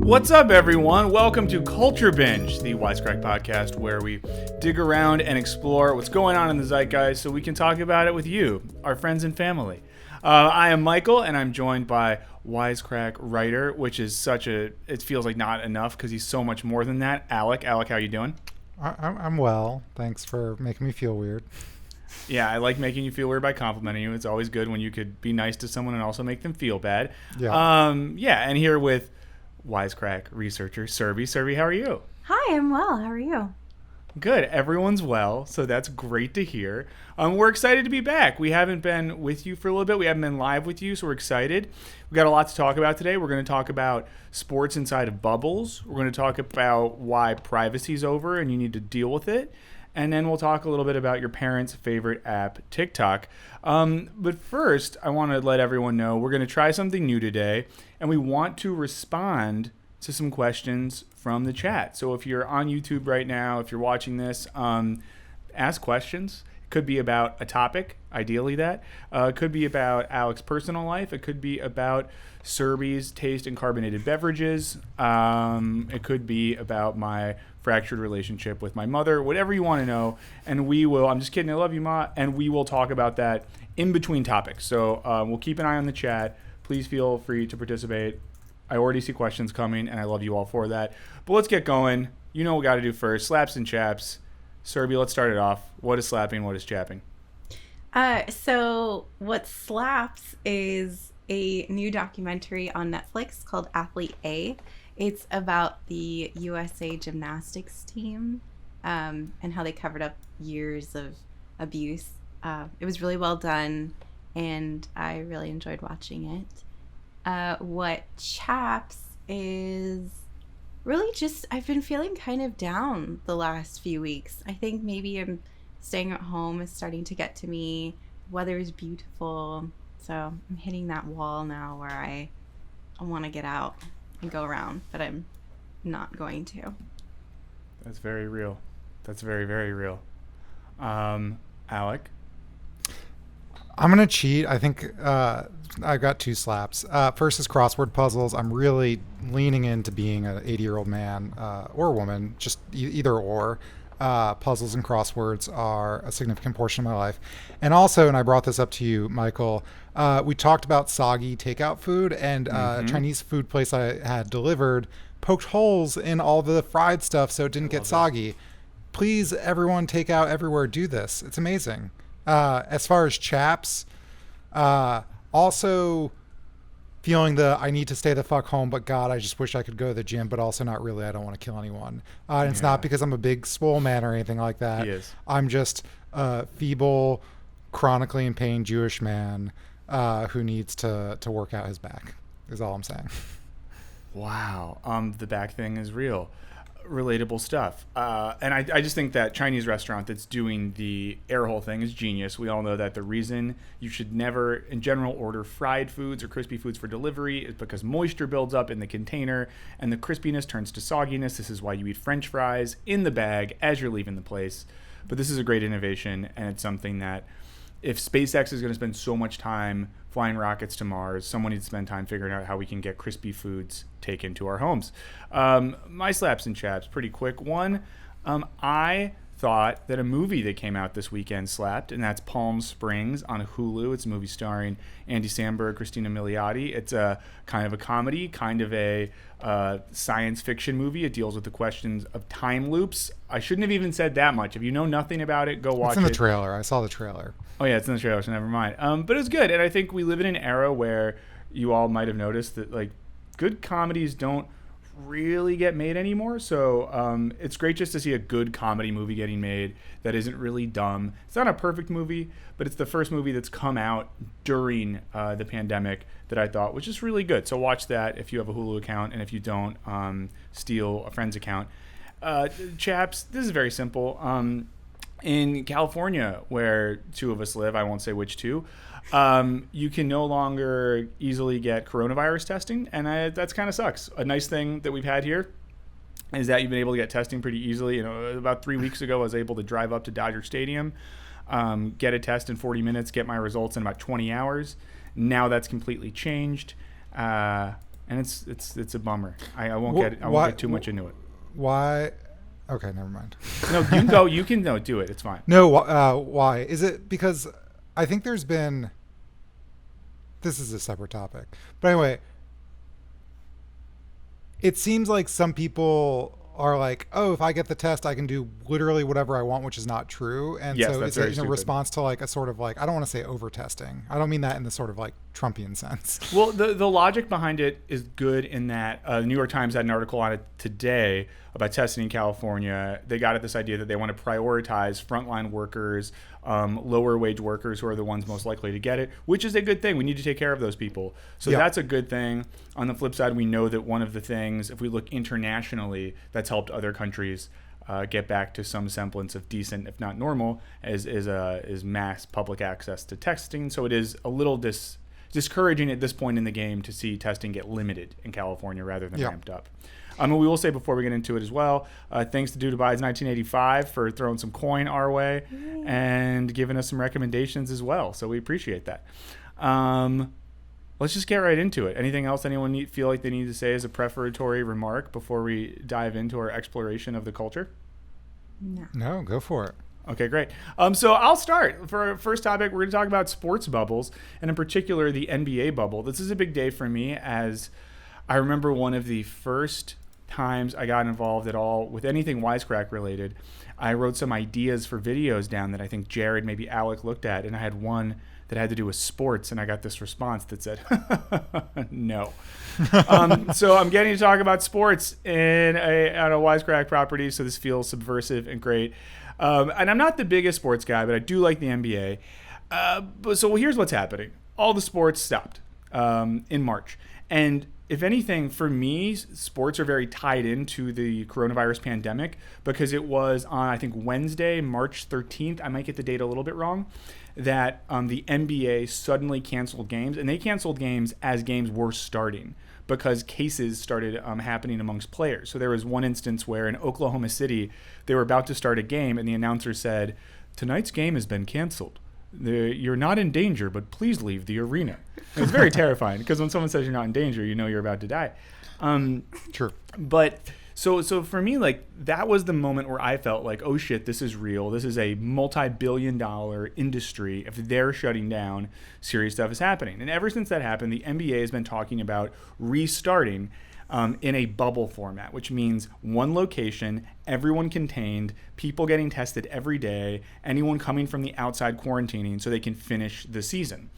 What's up, everyone? Welcome to Culture Binge, the Wisecrack podcast, where we dig around and explore what's going on in the zeitgeist so we can talk about it with you, our friends and family. I am Michael, and I'm joined by Wisecrack writer, which is it feels like not enough because he's so much more than that. Alec, how you doing? I'm well. Thanks for making me feel weird. Yeah, I like making you feel weird by complimenting you. It's always good when you could be nice to someone and also make them feel bad. Yeah. And here with Wisecrack researcher Serby. Serby, how are you? Hi, I'm well. How are you? Good. Everyone's well, so that's great to hear. We're excited to be back. We haven't been with you for a little bit. We haven't been live with you, so we're excited. We got a lot to talk about today. We're going to talk about sports inside of bubbles. We're going to talk about why privacy's over and you need to deal with it. And then we'll talk a little bit about your parents' favorite app, TikTok. But first, I want to let everyone know we're going to try something new today, and we want to respond to some questions from the chat. So if you're on YouTube right now, if you're watching this, ask questions. It could be about a topic, ideally that. It could be about Alec's personal life. It could be about Serby's taste in carbonated beverages. It could be about my fractured relationship with my mother, whatever you want to know. And we will, I'm just kidding, I love you, Ma. And we will talk about that in between topics. So we'll keep an eye on the chat. Please feel free to participate. I already see questions coming, and I love you all for that. But let's get going. You know what we got to do first. Slaps and chaps. Serby, let's start it off. What is slapping? What is chapping? So what slaps is a new documentary on Netflix called Athlete A. It's about the USA gymnastics team and how they covered up years of abuse. It was really well done, and I really enjoyed watching it. What chaps is really just, I've been feeling kind of down the last few weeks. I think maybe I'm staying at home is starting to get to me. Weather is beautiful, so I'm hitting that wall now where I want to get out and go around, but I'm not going to. That's very real. That's very, very real. Alec? I'm going to cheat. I think I've got two slaps. First is crossword puzzles. I'm really leaning into being an 80-year-old man or woman, just either or. Puzzles and crosswords are a significant portion of my life. And also, and I brought this up to you, Michael, we talked about soggy takeout food, and Chinese food place I had delivered poked holes in all the fried stuff so it didn't get soggy. Please, everyone, take out everywhere, do this. It's amazing. As far as chaps, also feeling I need to stay the fuck home, but God, I just wish I could go to the gym, but also not really. I don't want to kill anyone. And it's not because I'm a big swole man or anything like that. He is. I'm just a feeble, chronically in pain Jewish man who needs to work out his back, is all I'm saying. Wow. The back thing is real. Relatable stuff. And I just think that Chinese restaurant that's doing the air hole thing is genius. We all know that the reason you should never, in general, order fried foods or crispy foods for delivery is because moisture builds up in the container and the crispiness turns to sogginess. This is why you eat French fries in the bag as you're leaving the place. But this is a great innovation, and it's something that if SpaceX is going to spend so much time flying rockets to Mars, someone needs to spend time figuring out how we can get crispy foods taken to our homes. My slaps and chaps, pretty quick. One, I thought that a movie that came out this weekend slapped, and that's Palm Springs on Hulu. It's a movie starring Andy Samberg, Christina Milioti. It's a kind of a comedy, kind of a science fiction movie. It deals with the questions of time loops. I shouldn't have even said that much. If you know nothing about it, go watch it. It's in the trailer. I saw the trailer. Oh, yeah, it's in the trailer, so never mind. But it's good, and I think we live in an era where you all might have noticed that, like, good comedies don't really get made anymore, so it's great just to see a good comedy movie getting made that isn't really dumb. It's not a perfect movie, but it's the first movie that's come out during the pandemic that I thought was just really good. So watch that if you have a Hulu account, and if you don't, steal a friend's account. Chaps, this is very simple. In California, where two of us live, I won't say which two, you can no longer easily get coronavirus testing, and that's kind of sucks. A nice thing that we've had here is that you've been able to get testing pretty easily. You know, about 3 weeks ago, I was able to drive up to Dodger Stadium, get a test in 40 minutes, get my results in about 20 hours. Now that's completely changed. and it's a bummer. I won't get too much into it. Why? Okay, never mind. No, you can go. You can do it. It's fine. No, why? Is it because I think there's been. This is a separate topic, but anyway, it seems like some people are like, oh, if I get the test, I can do literally whatever I want, which is not true. And yes, so that's it's in a stupid. response to like a sort of like, I don't want to say over testing. I don't mean that in the sort of like Trumpian sense. Well, the logic behind it is good in that the New York Times had an article on it today about testing in California. They got at this idea that they want to prioritize frontline workers, lower wage workers who are the ones most likely to get it, which is a good thing. We need to take care of those people. So that's a good thing. On the flip side, we know that one of the things, if we look internationally, that's helped other countries get back to some semblance of decent, if not normal, is mass public access to testing. So it is a little discouraging at this point in the game to see testing get limited in California rather than ramped up. And we will say before we get into it as well, thanks to Dudebides 1985 for throwing some coin our way and giving us some recommendations as well. So we appreciate that. Let's just get right into it. Anything else anyone feel like they need to say as a prefatory remark before we dive into our exploration of the culture? No, go for it. Okay, great. So I'll start. For our first topic, we're going to talk about sports bubbles, and in particular, the NBA bubble. This is a big day for me, as I remember one of the first times I got involved at all with anything Wisecrack related. I wrote some ideas for videos down that I think Jared, maybe Alec, looked at, and I had one that had to do with sports, and I got this response that said, no. So I'm getting to talk about sports on a Wisecrack property, so this feels subversive and great. And I'm not the biggest sports guy, but I do like the NBA. So here's what's happening. All the sports stopped in March. And if anything, for me, sports are very tied into the coronavirus pandemic because it was on, I think, Wednesday, March 13th. I might get the date a little bit wrong. That the NBA suddenly canceled games. And they canceled games as games were starting because cases started happening amongst players. So there was one instance where in Oklahoma City, they were about to start a game and the announcer said, tonight's game has been canceled. You're not in danger, but please leave the arena. And it's very terrifying because when someone says you're not in danger, you know you're about to die. Sure. But so for me, like, that was the moment where I felt like, oh shit, this is real. This is a multi-billion-dollar industry. If they're shutting down, serious stuff is happening. And ever since that happened, the NBA has been talking about restarting in a bubble format, which means one location, everyone contained, people getting tested every day, anyone coming from the outside quarantining so they can finish the season.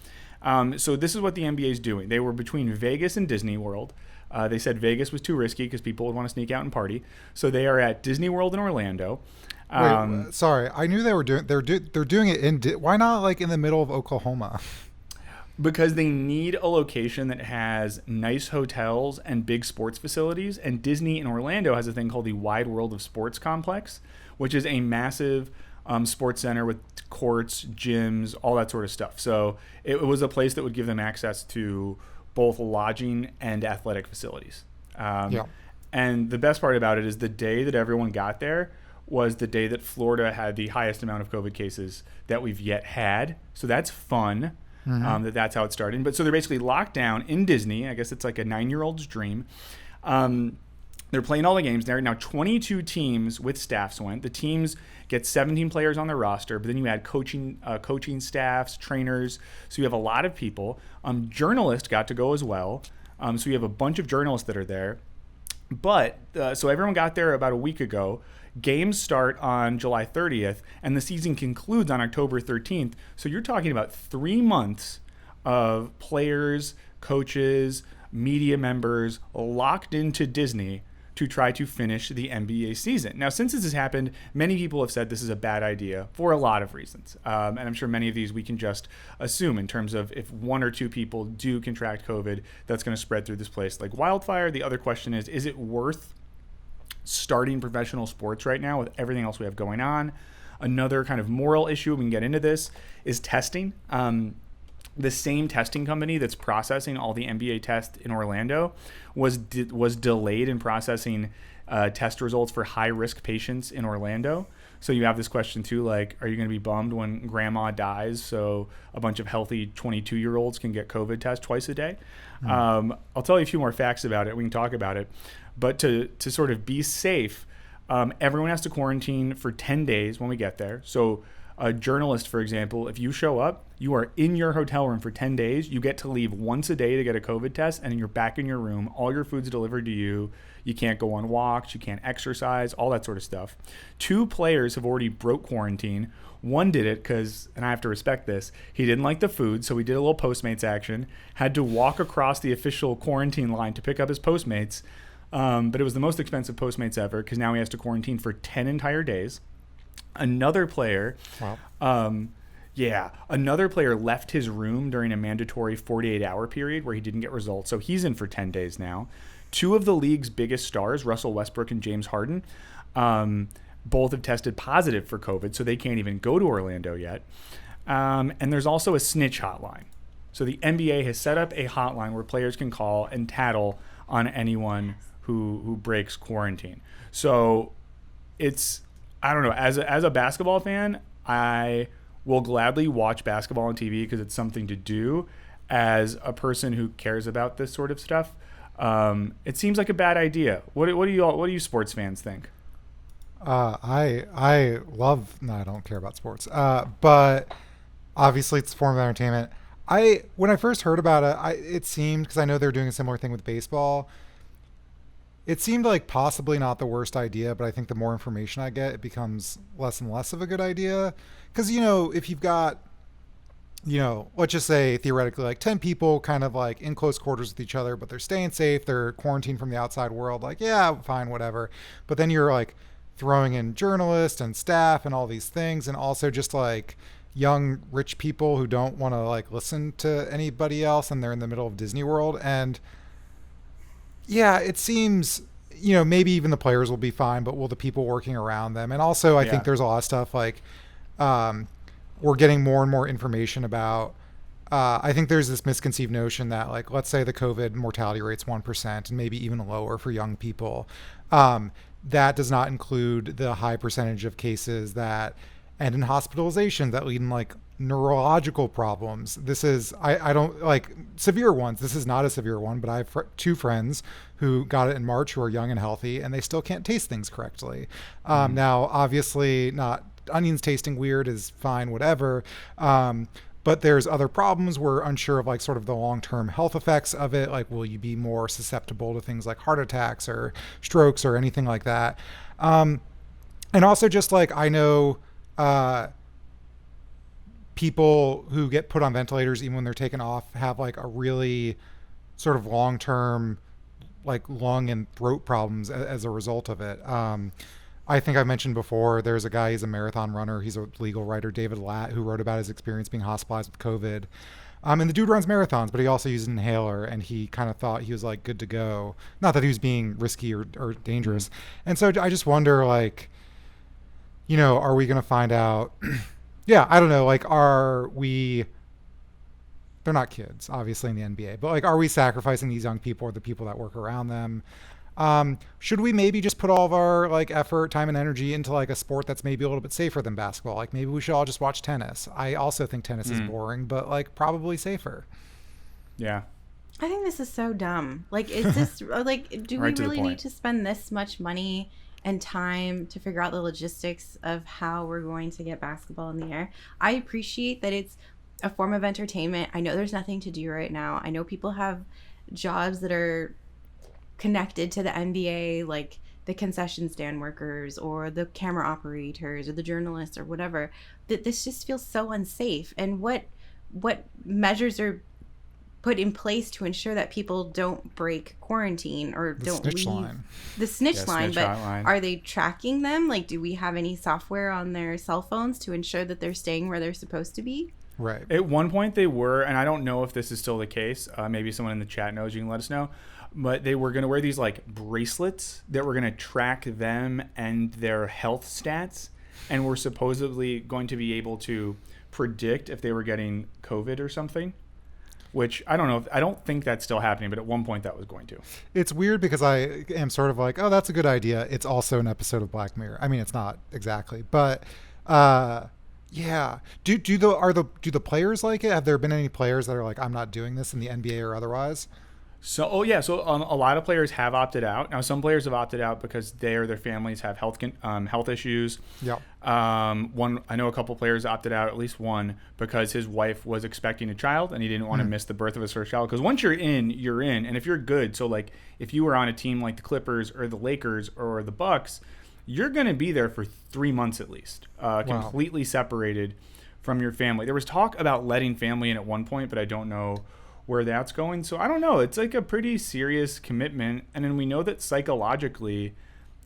So this is what the NBA is doing. They were between Vegas and Disney World. They said Vegas was too risky because people would want to sneak out and party. So they are at Disney World in Orlando. Wait, sorry, I knew they were doing. They're doing it in. Why not like in the middle of Oklahoma? Because they need a location that has nice hotels and big sports facilities. And Disney in Orlando has a thing called the Wide World of Sports Complex, which is a massive sports center with courts, gyms, all that sort of stuff. So it was a place that would give them access to both lodging and athletic facilities. And the best part about it is the day that everyone got there was the day that Florida had the highest amount of COVID cases that we've yet had. So that's fun. That's how it started. But so they're basically locked down in Disney. I guess it's like a 9-year-old's dream. They're playing all the games there. Now 22 teams with staffs went. The teams get 17 players on their roster, but then you add coaching staffs, trainers. So you have a lot of people. Journalists got to go as well. So you have a bunch of journalists that are there. But so everyone got there about a week ago. Games start on July 30th, and the season concludes on October 13th. So you're talking about 3 months of players, coaches, media members locked into Disney to try to finish the NBA season. Now, since this has happened, many people have said this is a bad idea for a lot of reasons. And I'm sure many of these we can just assume in terms of if 1 or 2 people do contract COVID, that's going to spread through this place like wildfire. The other question is it worth starting professional sports right now with everything else we have going on? Another kind of moral issue, we can get into this, is testing. The same testing company that's processing all the NBA tests in Orlando was delayed in processing test results for high-risk patients in Orlando. So you have this question too, like, are you going to be bummed when grandma dies so a bunch of healthy 22-year-olds can get COVID tests twice a day? I'll tell you a few more facts about it. We can talk about it. But to sort of be safe, everyone has to quarantine for 10 days when we get there. So a journalist, for example, if you show up, you are in your hotel room for 10 days. You get to leave once a day to get a COVID test, and then you're back in your room. All your food's delivered to you. You can't go on walks. You can't exercise, all that sort of stuff. 2 players have already broke quarantine. One did it because, and I have to respect this, he didn't like the food, so he did a little Postmates action, had to walk across the official quarantine line to pick up his Postmates. But it was the most expensive Postmates ever because now he has to quarantine for 10 entire days. Another player, another player left his room during a mandatory 48-hour period where he didn't get results. So he's in for 10 days now. 2 of the league's biggest stars, Russell Westbrook and James Harden, both have tested positive for COVID, so they can't even go to Orlando yet. And there's also a snitch hotline. So the NBA has set up a hotline where players can call and tattle on anyone who breaks quarantine. So it's, I don't know, as a basketball fan, I will gladly watch basketball on TV because it's something to do. As a person who cares about this sort of stuff, it seems like a bad idea. What do you sports fans think? I love. No, I don't care about sports. But obviously it's a form of entertainment. When I first heard about it, it seemed, because I know they're doing a similar thing with baseball. It seemed like possibly not the worst idea, but I think the more information I get, it becomes less and less of a good idea. Because, if you've got, let's just say theoretically like 10 people kind of like in close quarters with each other, but they're staying safe, they're quarantined from the outside world, like, yeah, fine, whatever. But then you're like throwing in journalists and staff and all these things, and also just like young rich people who don't want to like listen to anybody else, and they're in the middle of Disney World. And yeah, it seems, maybe even the players will be fine, but will the people working around them? And also, I think there's a lot of stuff like we're getting more and more information about. I think there's this misconceived notion that, like, let's say the COVID mortality rate's 1% and maybe even lower for young people. That does not include the high percentage of cases that end in hospitalization that lead in like neurological problems. This is, I don't like severe ones. This is not a severe one, but I have 2 friends who got it in March who are young and healthy, and they still can't taste things correctly. Now, obviously, not onions tasting weird is fine, whatever. But there's other problems. We're unsure of like sort of the long-term health effects of it. Like, will you be more susceptible to things like heart attacks or strokes or anything like that? And also just like, I know, people who get put on ventilators, even when they're taken off, have like a really sort of long-term like lung and throat problems as a result of it. I think I mentioned before, there's a guy, he's a marathon runner. He's a legal writer, David Latt, who wrote about his experience being hospitalized with COVID. And the dude runs marathons, but he also used an inhaler, and he kind of thought he was like good to go. Not that he was being risky or dangerous. And so I just wonder, like, are we going to find out? Yeah, I don't know. Like, they're not kids, obviously, in the NBA, but like, are we sacrificing these young people or the people that work around them? Should we maybe just put all of our like effort, time, and energy into like a sport that's maybe a little bit safer than basketball? Like, maybe we should all just watch tennis. I also think tennis is boring, but like probably safer. Yeah. I think this is so dumb. Like, is this like, do Right we to the really point. need to spend this much money and time to figure out the logistics of how we're going to get basketball in the air? I appreciate that it's a form of entertainment. I know there's nothing to do right now. I know people have jobs that are connected to the NBA, like the concession stand workers or the camera operators or the journalists or whatever. That this just feels so unsafe. And what measures are put in place to ensure that people don't break quarantine or don't leave the snitch line? But hotline. Are they tracking them? Like, do we have any software on their cell phones to ensure that they're staying where they're supposed to be? Right. At one point they were, and I don't know if this is still the case. Maybe someone in the chat knows. You can let us know. But they were going to wear these like bracelets that were going to track them and their health stats, and were supposedly going to be able to predict if they were getting COVID or something. which I don't know. I don't think that's still happening, but at one point that was going to. It's weird because I am sort of like, oh, that's a good idea. It's also an episode of Black Mirror. I mean, it's not exactly, but yeah. Do the players like it? Have there been any players that are like, I'm not doing this in the NBA or otherwise? So, a lot of players have opted out. Now, some players have opted out because they or their families have health issues. Yeah. One, I know a couple players opted out, at least one, because his wife was expecting a child and he didn't want to miss the birth of his first child. Because once you're in, you're in. And if you're good, so like if you were on a team like the Clippers or the Lakers or the Bucks, you're going to be there for 3 months at least, completely separated from your family. There was talk about letting family in at one point, but I don't know where that's going. So I don't know. It's like a pretty serious commitment. And then we know that psychologically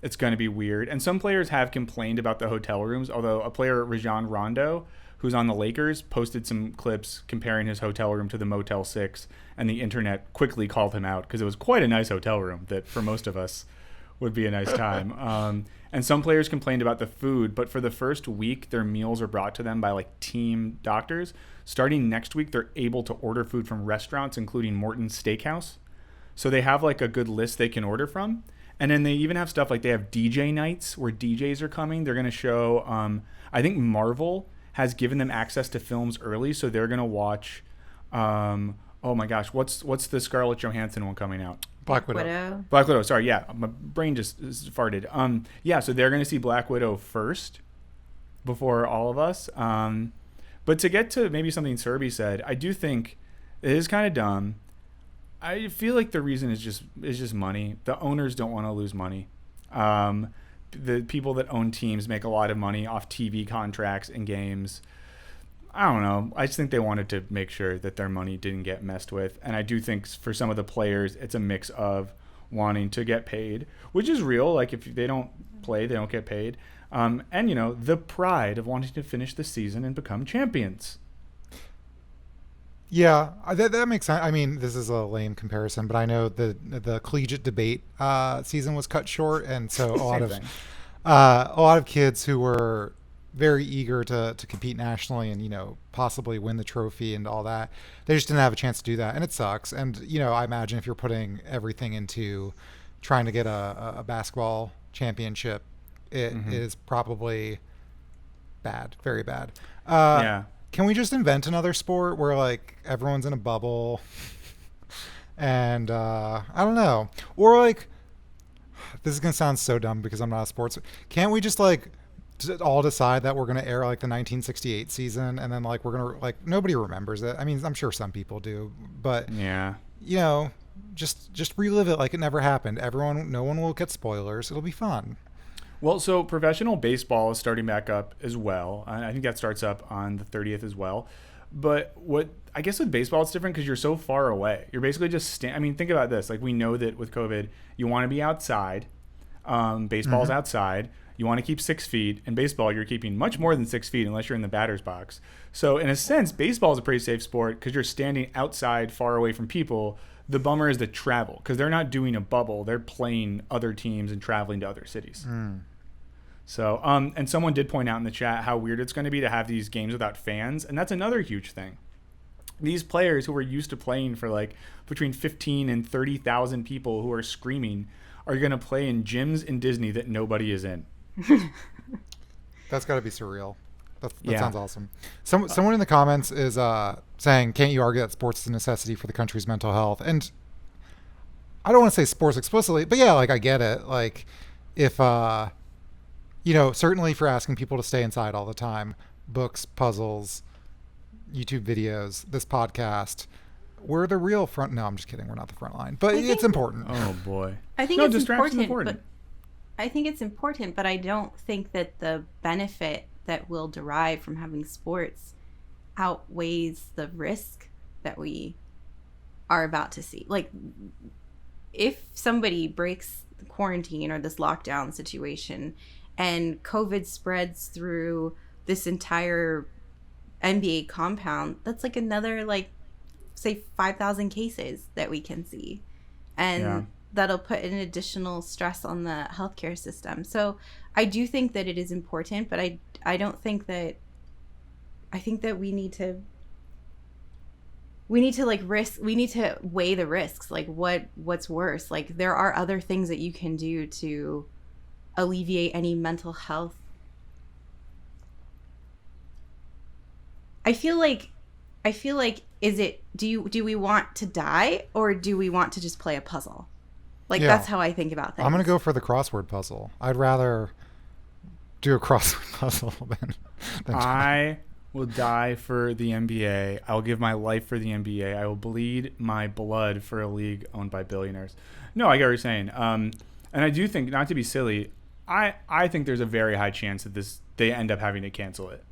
it's going to be weird. And some players have complained about the hotel rooms, although a player, Rajon Rondo, who's on the Lakers, posted some clips comparing his hotel room to the Motel 6, and the internet quickly called him out because it was quite a nice hotel room that for most of us would be a nice time. And some players complained about the food, but for the first week, their meals are brought to them by like team doctors. Starting next week, they're able to order food from restaurants, including Morton's Steakhouse. So they have like a good list they can order from. And then they even have stuff like they have DJ nights where DJs are coming. They're going to show, I think Marvel has given them access to films early. So they're going to watch, oh my gosh, what's the Scarlett Johansson one coming out? Black Widow. Black Widow. Sorry, yeah, my brain just farted. Yeah, so they're going to see Black Widow first before all of us. But to get to maybe something Serby said, I do think it is kind of dumb. I feel like the reason is just money. The owners don't want to lose money. The people that own teams make a lot of money off TV contracts and games. I don't know. I just think they wanted to make sure that their money didn't get messed with. And I do think for some of the players, it's a mix of wanting to get paid, which is real. Like if they don't play, they don't get paid. And, the pride of wanting to finish the season and become champions. Yeah, that makes sense. I mean, this is a lame comparison, but I know the collegiate debate season was cut short. And so a lot of kids who were very eager to compete nationally and, possibly win the trophy and all that, they just didn't have a chance to do that. And it sucks. And, I imagine if you're putting everything into trying to get a basketball championship, it is probably bad, very bad. Yeah. Can we just invent another sport where like everyone's in a bubble and I don't know. Or like, this is going to sound so dumb because I'm not a sports. Can't we just like all decide that we're going to air like the 1968 season and then like we're going to like nobody remembers it. I mean, I'm sure some people do, but yeah, just relive it like it never happened. No one will get spoilers. It'll be fun. Well, so professional baseball is starting back up as well. I think that starts up on the 30th as well. But what I guess with baseball, it's different because you're so far away. You're basically just think about this. Like we know that with COVID, you want to be outside. Baseball's outside. You want to keep 6 feet. In baseball, you're keeping much more than 6 feet unless you're in the batter's box. So in a sense, baseball is a pretty safe sport because you're standing outside far away from people. The bummer is the travel because they're not doing a bubble. They're playing other teams and traveling to other cities. So, and someone did point out in the chat how weird it's going to be to have these games without fans. And that's another huge thing. These players who are used to playing for like between 15 and 30,000 people who are screaming are going to play in gyms in Disney that nobody is in. That's got to be surreal. That sounds awesome. Someone in the comments is saying, can't you argue that sports is a necessity for the country's mental health? And I don't want to say sports explicitly, but yeah, like I get it. Like if, certainly for asking people to stay inside all the time, books, puzzles, YouTube videos, this podcast, we're the real front. No, I'm just kidding. We're not the front line, but it's important. Oh boy. I think it's important. But I think it's important, but I don't think that the benefit that we'll derive from having sports outweighs the risk that we are about to see. Like, if somebody breaks the quarantine or this lockdown situation and COVID spreads through this entire NBA compound, that's like another, like, say 5,000 cases that we can see. And that'll put an additional stress on the healthcare system. So I do think that it is important, but I don't think that, I think that we need to we need to we need to weigh the risks. Like what's worse? Like there are other things that you can do to alleviate any mental health. I feel like do we want to die or do we want to just play a puzzle? Like that's how I think about things. I'm going to go for the crossword puzzle. I'd rather do a crossword puzzle than I will die for the NBA. I will give my life for the NBA. I will bleed my blood for a league owned by billionaires. No, I get what you're saying. And I do think, not to be silly, I think there's a very high chance that they end up having to cancel it.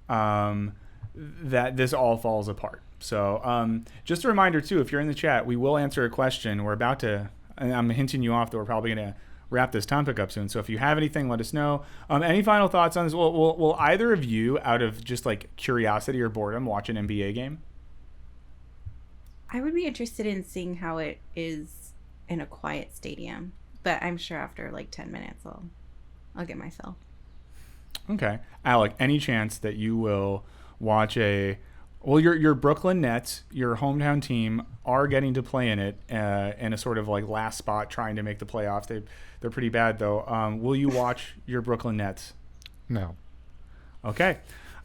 That this all falls apart. So just a reminder, too, if you're in the chat, we will answer a question. We're about to, and I'm hinting you off that we're probably going to wrap this topic up soon. So if you have anything, let us know. Any final thoughts on this? Will either of you, out of just like curiosity or boredom, watch an NBA game? I would be interested in seeing how it is in a quiet stadium, but I'm sure after like 10 minutes I'll get myself. Okay. Alec, any chance that you will watch your Brooklyn Nets, your hometown team, are getting to play in it in a sort of like last spot trying to make the playoffs. They're pretty bad, though. Will you watch your Brooklyn Nets? No. Okay.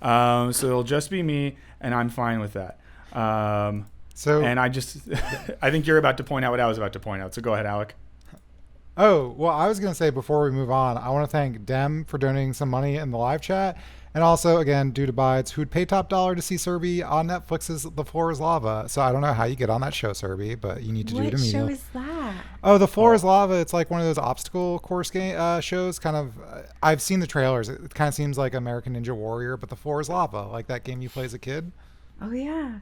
So it'll just be me, and I'm fine with that. And I think you're about to point out what I was about to point out. So go ahead, Alec. Oh, well, I was going to say before we move on, I want to thank Dem for donating some money in the live chat. And also, again, due to Bides, who'd pay top dollar to see Serby on Netflix's The Floor is Lava. So I don't know how you get on that show, Serby, but you need to do it immediately. What show is that? Oh, The Floor is Lava. It's like one of those obstacle course game shows. Kind of, I've seen the trailers. It kind of seems like American Ninja Warrior, but The Floor is Lava, like that game you play as a kid. Oh, yeah.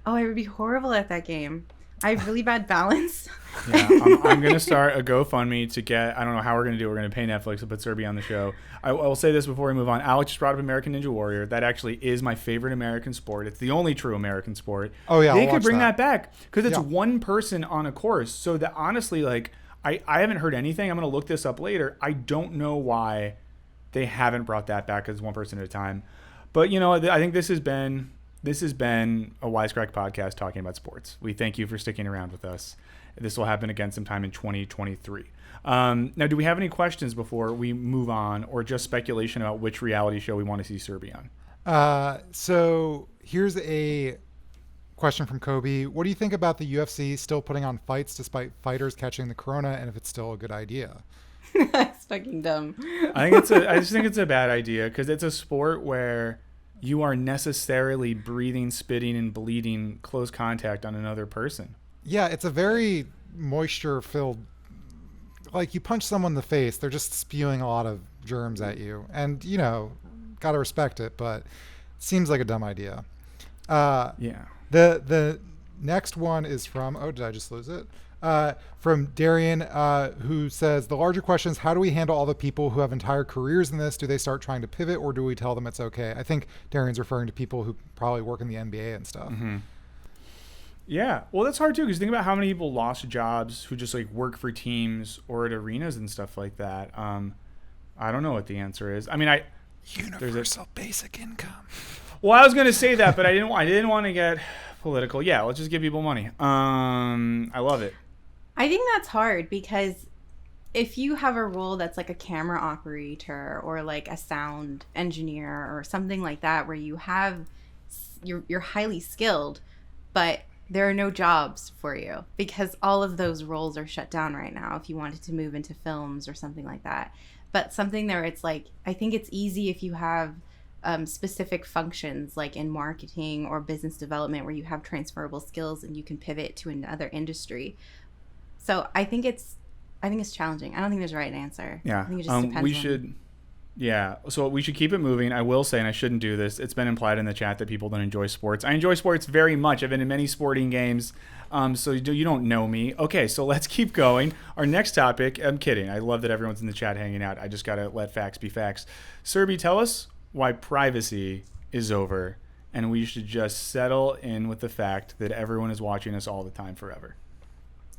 Oh, I would be horrible at that game. I have really bad balance. Yeah, I'm going to start a GoFundMe to get, I don't know how we're going to do it. We're going to pay Netflix to put Serby on the show. I will say this before we move on. Alex just brought up American Ninja Warrior. That actually is my favorite American sport. It's the only true American sport. Oh, yeah. They could bring that back because it's one person on a course. So that honestly, like, I haven't heard anything. I'm going to look this up later. I don't know why they haven't brought that back as one person at a time. But, you know, I think this has been a Wisecrack podcast talking about sports. We thank you for sticking around with us. This will happen again sometime in 2023. Now, do we have any questions before we move on, or just speculation about which reality show we want to see Serby on? So here's a question from Kobe. What do you think about the UFC still putting on fights despite fighters catching the corona, and if it's still a good idea? That's fucking dumb. I just think it's a bad idea because it's a sport where you are necessarily breathing, spitting, and bleeding close contact on another person. Yeah, it's a very moisture-filled... Like, you punch someone in the face, they're just spewing a lot of germs at you. And, you know, gotta respect it, but it seems like a dumb idea. Yeah. The next one is from... Oh, did I just lose it? From Darian, who says, the larger question is, how do we handle all the people who have entire careers in this? Do they start trying to pivot, or do we tell them it's okay? I think Darian's referring to people who probably work in the NBA and stuff. Mm-hmm. Yeah, well, that's hard too, because think about how many people lost jobs who just like work for teams or at arenas and stuff like that. I don't know what the answer is. I mean, universal basic income. Well, I was going to say that, but I didn't want to get political. Yeah, let's just give people money. I love it. I think that's hard because if you have a role that's like a camera operator or like a sound engineer or something like that, where you have you're highly skilled, but there are no jobs for you because all of those roles are shut down right now if you wanted to move into films or something like that. But something there, it's like, I think it's easy if you have specific functions like in marketing or business development where you have transferable skills and you can pivot to another industry. So I think it's challenging. I don't think there's a right answer. Yeah. I think it just depends Yeah, so we should keep it moving. I will say, and I shouldn't do this, it's been implied in the chat that people don't enjoy sports. I enjoy sports very much. I've been in many sporting games, so you don't know me. Okay, so let's keep going. Our next topic, I'm kidding. I love that everyone's in the chat hanging out. I just got to let facts be facts. Serby, tell us why privacy is over, and we should just settle in with the fact that everyone is watching us all the time forever.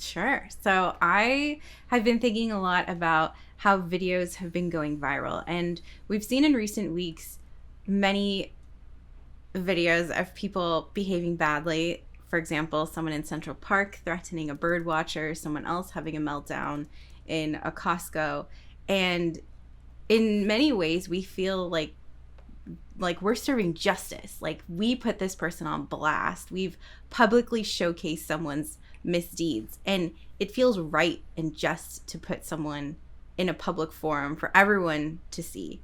Sure. So I have been thinking a lot about how videos have been going viral. And we've seen in recent weeks many videos of people behaving badly for example, someone in Central Park threatening a bird watcher, someone else having a meltdown in a Costco. And in many ways, we feel like we're serving justice. Like, we put this person on blast. We've publicly showcased someone's misdeeds. And it feels right and just to put someone in a public forum for everyone to see.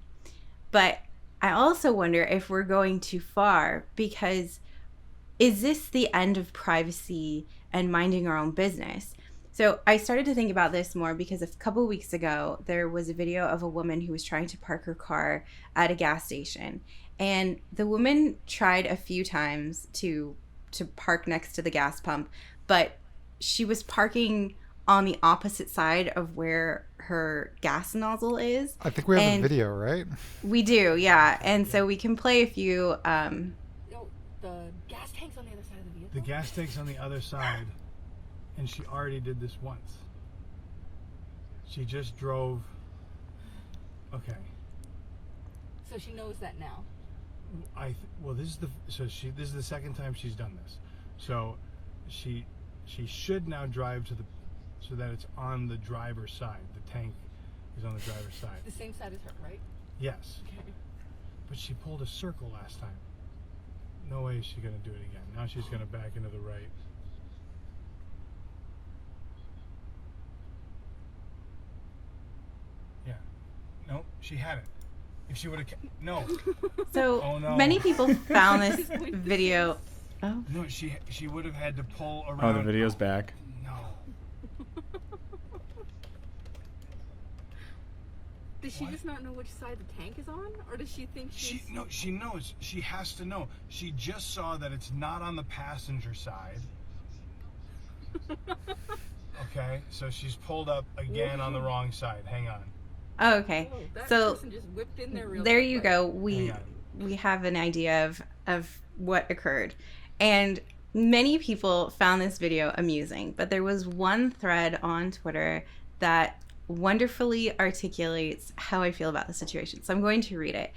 But I also wonder if we're going too far, because is this the end of privacy and minding our own business? So I started to think about this more because a couple of weeks ago, there was a video of a woman who was trying to park her car at a gas station. And the woman tried a few times to park next to the gas pump, but she was parking on the opposite side of where her gas nozzle is. I think we have a video, right? We do, yeah. And so we can play a few. No, the gas tank's on the other side of the vehicle. The gas tank's on the other side, and she already did this once. She just drove. Okay. So she knows that now. This is the second time she's done this. So she should now drive so that it's on the driver's side. The tank is on the driver's side. The same side as her, right? Yes. Okay. But she pulled a circle last time. No way is she going to do it again. Now she's going to back into the right. Yeah. No, she had it. If she would have... No. So Oh, no. many people found this video. Oh. No, she would have had to pull around. Oh, the video's back. No. Does she just not know which side the tank is on? Or does she think she's... She knows. She has to know. She just saw that it's not on the passenger side. Okay, so she's pulled up again on the wrong side. Hang on. Oh, okay. Whoa, that So person just whipped in there real there quick, you right? go. Hang We have an idea of what occurred. And many people found this video amusing, but there was one thread on Twitter that wonderfully articulates how I feel about the situation. So I'm going to read it.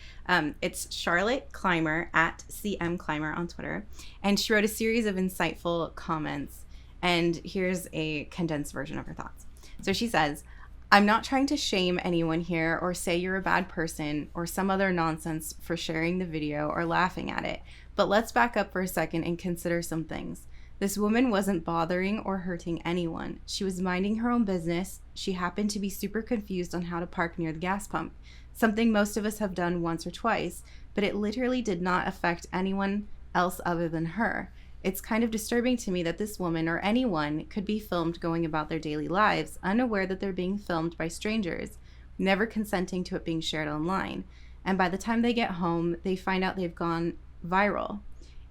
It's Charlotte Clymer at CM Clymer on Twitter. And she wrote a series of insightful comments. And here's a condensed version of her thoughts. So she says, "I'm not trying to shame anyone here or say you're a bad person or some other nonsense for sharing the video or laughing at it. But let's back up for a second and consider some things. This woman wasn't bothering or hurting anyone. She was minding her own business. She happened to be super confused on how to park near the gas pump, something most of us have done once or twice, but it literally did not affect anyone else other than her. It's kind of disturbing to me that this woman or anyone could be filmed going about their daily lives, unaware that they're being filmed by strangers, never consenting to it being shared online. And by the time they get home, they find out they've gone viral.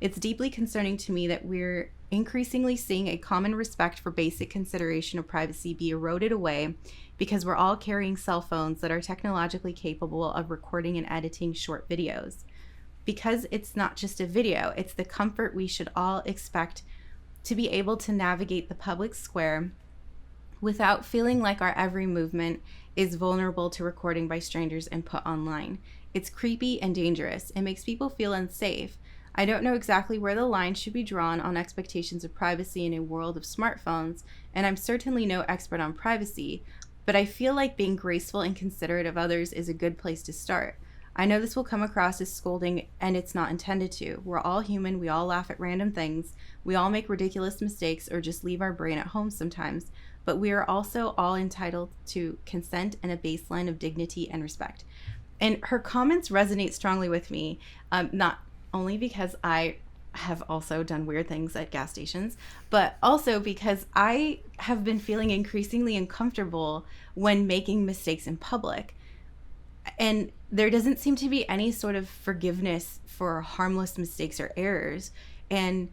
It's deeply concerning to me that we're increasingly seeing a common respect for basic consideration of privacy be eroded away because we're all carrying cell phones that are technologically capable of recording and editing short videos. Because it's not just a video, it's the comfort we should all expect to be able to navigate the public square without feeling like our every movement is vulnerable to recording by strangers and put online. It's creepy and dangerous. It makes people feel unsafe. I don't know exactly where the line should be drawn on expectations of privacy in a world of smartphones, and I'm certainly no expert on privacy, but I feel like being graceful and considerate of others is a good place to start. I know this will come across as scolding, and it's not intended to. We're all human. We all laugh at random things. We all make ridiculous mistakes or just leave our brain at home sometimes, but we are also all entitled to consent and a baseline of dignity and respect. And her comments resonate strongly with me, not only because I have also done weird things at gas stations, but also because I have been feeling increasingly uncomfortable when making mistakes in public. And there doesn't seem to be any sort of forgiveness for harmless mistakes or errors. And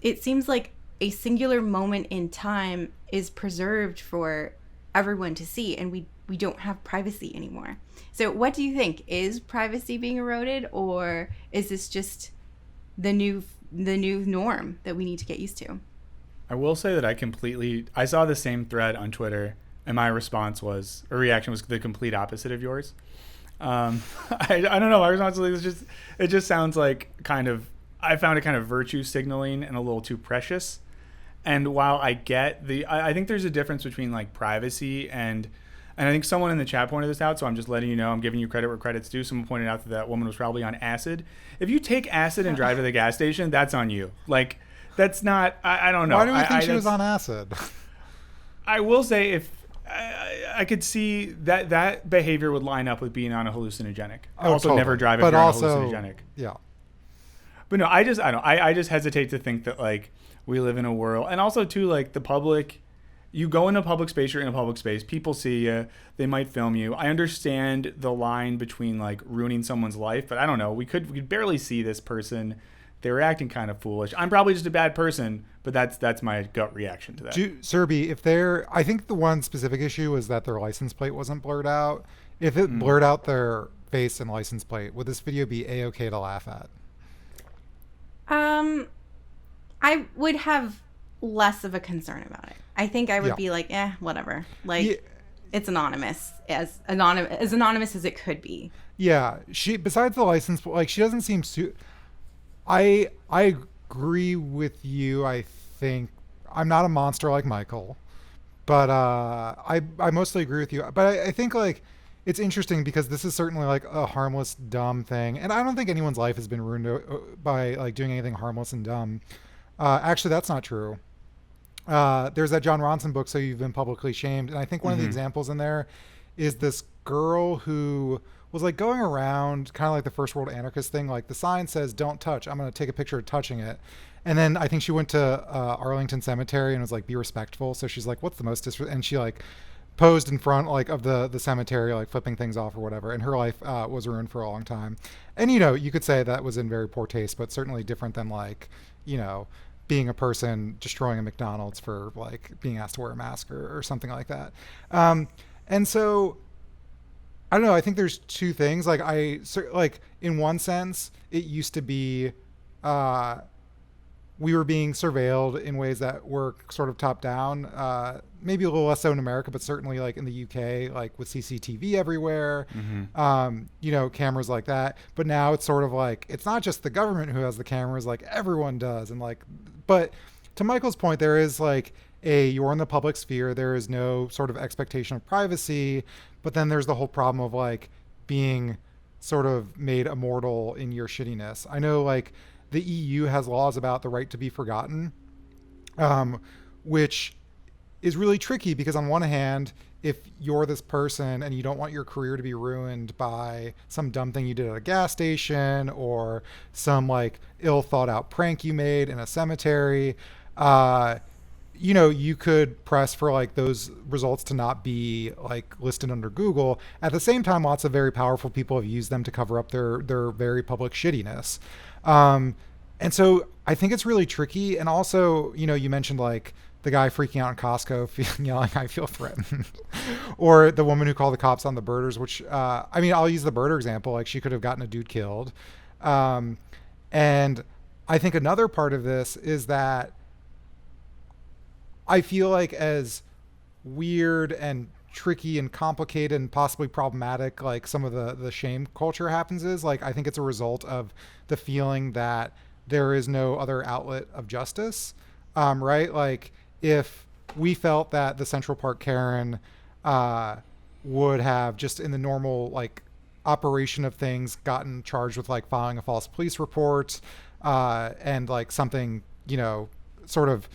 it seems like a singular moment in time is preserved for everyone to see, and we don't have privacy anymore. So what do you think? Is privacy being eroded, or is this just the new norm that we need to get used to? I will say that I saw the same thread on Twitter, and my reaction was the complete opposite of yours. I don't know. My response is it just sounds like kind of I found it kind of virtue signaling and a little too precious. And while I get I think there's a difference between like privacy and I think someone in the chat pointed this out, so I'm just letting you know. I'm giving you credit where credit's due. Someone pointed out that that woman was probably on acid. If you take acid and drive to the gas station, that's on you. Like, that's not. I don't know. Why do we think she was on acid? I will say, if I could see that behavior would line up with being on a hallucinogenic. Also, totally. never drive if But you're also, on a hallucinogenic. Yeah. But no, I just hesitate to think that like we live in a world, and also too like the public. You go into public space, you're in a public space. People see you. They might film you. I understand the line between like ruining someone's life, but I don't know. We could barely see this person. They were acting kind of foolish. I'm probably just a bad person, but that's my gut reaction to that. Serby, I think the one specific issue was that their license plate wasn't blurred out. If it blurred out their face and license plate, would this video be A-okay to laugh at? I would have less of a concern about it. I think I would be like, whatever. Like, it's anonymous, as anonymous as it could be. Yeah, besides the license, like she doesn't seem I agree with you. I think I'm not a monster like Michael, but I mostly agree with you. But I think like it's interesting because this is certainly like a harmless, dumb thing, and I don't think anyone's life has been ruined by like doing anything harmless and dumb. Actually, that's not true. There's that John Ronson book, So You've Been Publicly Shamed. And I think one of the examples in there is this girl who was like going around kind of like the first world anarchist thing. Like the sign says, don't touch. I'm going to take a picture of touching it. And then I think she went to Arlington Cemetery and was like, be respectful. So she's like, what's the most and she like posed in front like of the cemetery, like flipping things off or whatever. And her life was ruined for a long time. And, you know, you could say that was in very poor taste, but certainly different than like, you know, being a person destroying a McDonald's for like being asked to wear a mask or something like that. And so I don't know. I think there's two things. Like like in one sense, it used to be we were being surveilled in ways that were sort of top down. Maybe a little less so in America, but certainly like in the UK, like with CCTV everywhere, you know, cameras like that. But now it's sort of like, it's not just the government who has the cameras, like everyone does. And like, but to Michael's point, there is like you're in the public sphere. There is no sort of expectation of privacy, but then there's the whole problem of like being sort of made immortal in your shittiness. I know like the EU has laws about the right to be forgotten, which is really tricky because on one hand, if you're this person and you don't want your career to be ruined by some dumb thing you did at a gas station or some like ill thought out prank you made in a cemetery, you know, you could press for like those results to not be like listed under Google. At the same time, lots of very powerful people have used them to cover up their very public shittiness. And so I think it's really tricky. And also, you know, you mentioned like the guy freaking out in Costco, yelling, I feel threatened. Or the woman who called the cops on the birders, which, I mean, I'll use the birder example. Like she could have gotten a dude killed. And I think another part of this is that I feel like as weird and tricky and complicated and possibly problematic like some of the shame culture happens is like I think it's a result of the feeling that there is no other outlet of justice, right? Like if we felt that the Central Park Karen would have just in the normal like operation of things gotten charged with like filing a false police report and like something, you know, sort of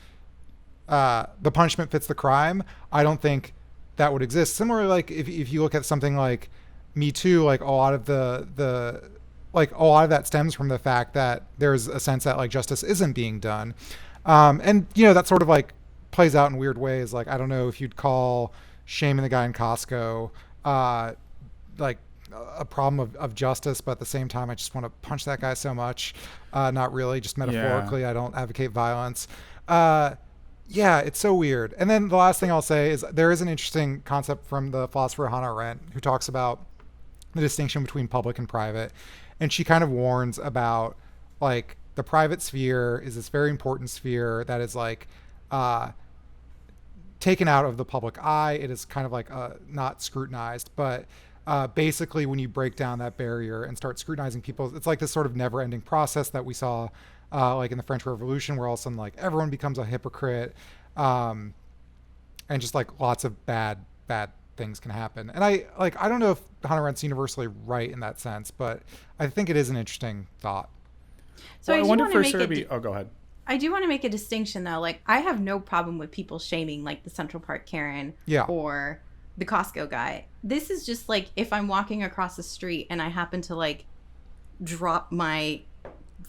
the punishment fits the crime, I don't think that would exist. Similarly, like if you look at something like Me Too, like a lot of that stems from the fact that there's a sense that like justice isn't being done. And you know, that sort of like plays out in weird ways. Like, I don't know if you'd call shaming the guy in Costco, like a problem of justice, but at the same time, I just want to punch that guy so much. Not really, just metaphorically. Yeah. I don't advocate violence. Yeah, it's so weird. And then the last thing I'll say is there is an interesting concept from the philosopher Hannah Arendt who talks about the distinction between public and private. And she kind of warns about like the private sphere is this very important sphere that is like taken out of the public eye. It is kind of like not scrutinized, but basically when you break down that barrier and start scrutinizing people, it's like this sort of never-ending process that we saw like in the French Revolution, where all of a sudden like everyone becomes a hypocrite, and just like lots of bad things can happen. And I don't know if Hannah Arendt's universally right in that sense, but I think it is an interesting thought. So well, I I wonder do for want to make Serby. Oh, go ahead. I do want to make a distinction though. Like, I have no problem with people shaming like the Central Park Karen or the Costco guy. This is just like if I'm walking across the street and I happen to like drop my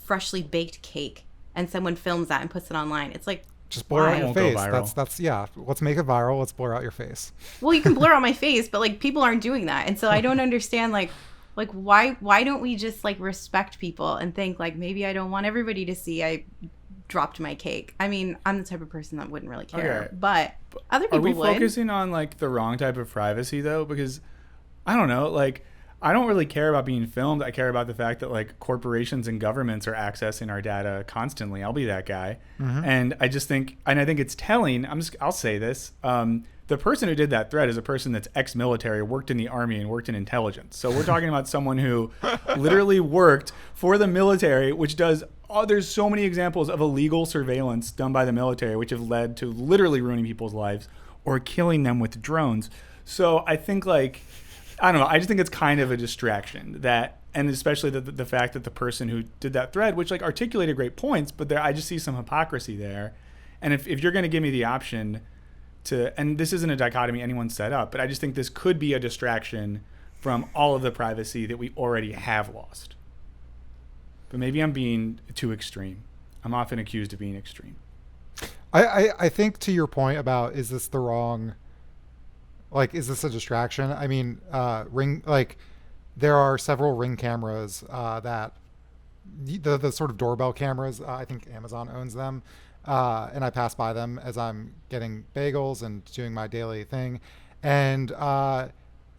freshly baked cake and someone films that and puts it online. It's like, just blur out It your won't go face. viral. That's yeah. Let's make it viral. Let's blur out your face. well, you can blur out my face, but like people aren't doing that. And so I don't understand like why don't we just like respect people and think like maybe I don't want everybody to see I dropped my cake. I mean, I'm the type of person that wouldn't really care, Okay. but other people Are we would. focusing on like the wrong type of privacy though? Because I don't know, like I don't really care about being filmed. I care about the fact that like corporations and governments are accessing our data constantly. I'll be that guy. And I just think, and I think it's telling. I'll say this. The person who did that thread is a person that's ex-military, worked in the army, and worked in intelligence. So we're talking about someone who literally worked for the military, which does. Oh, there's so many examples of illegal surveillance done by the military, which have led to literally ruining people's lives or killing them with drones. So I think like, I don't know. I just think it's kind of a distraction that, and especially the fact that the person who did that thread, which like articulated great points, but there I just see some hypocrisy there. And if you're going to give me the option to, and this isn't a dichotomy anyone set up, but I just think this could be a distraction from all of the privacy that we already have lost. But maybe I'm being too extreme. I'm often accused of being extreme. I think to your point about is this the wrong, like, is this a distraction? I mean, Ring, like, there are several Ring cameras that the sort of doorbell cameras. I think Amazon owns them, and I pass by them as I'm getting bagels and doing my daily thing, and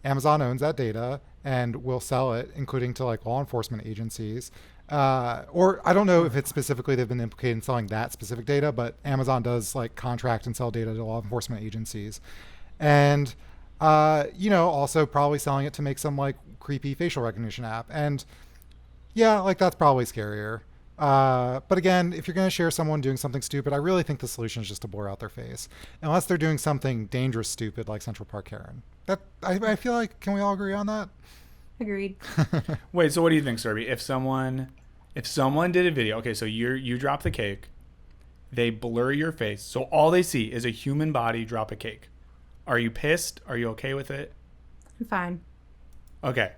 Amazon owns that data and will sell it, including to like law enforcement agencies. Or I don't know if it's specifically they've been implicated in selling that specific data, but Amazon does like contract and sell data to law enforcement agencies. And, also probably selling it to make some like creepy facial recognition app. And yeah, like that's probably scarier. But again, if you're going to share someone doing something stupid, I really think the solution is just to blur out their face, unless they're doing something dangerous, stupid, like Central Park Karen. That I feel like, can we all agree on that? Agreed. Wait, so what do you think, Serby? If someone did a video, okay, so you drop the cake, they blur your face, so all they see is a human body drop a cake. Are you pissed? Are you okay with it? I'm fine. Okay.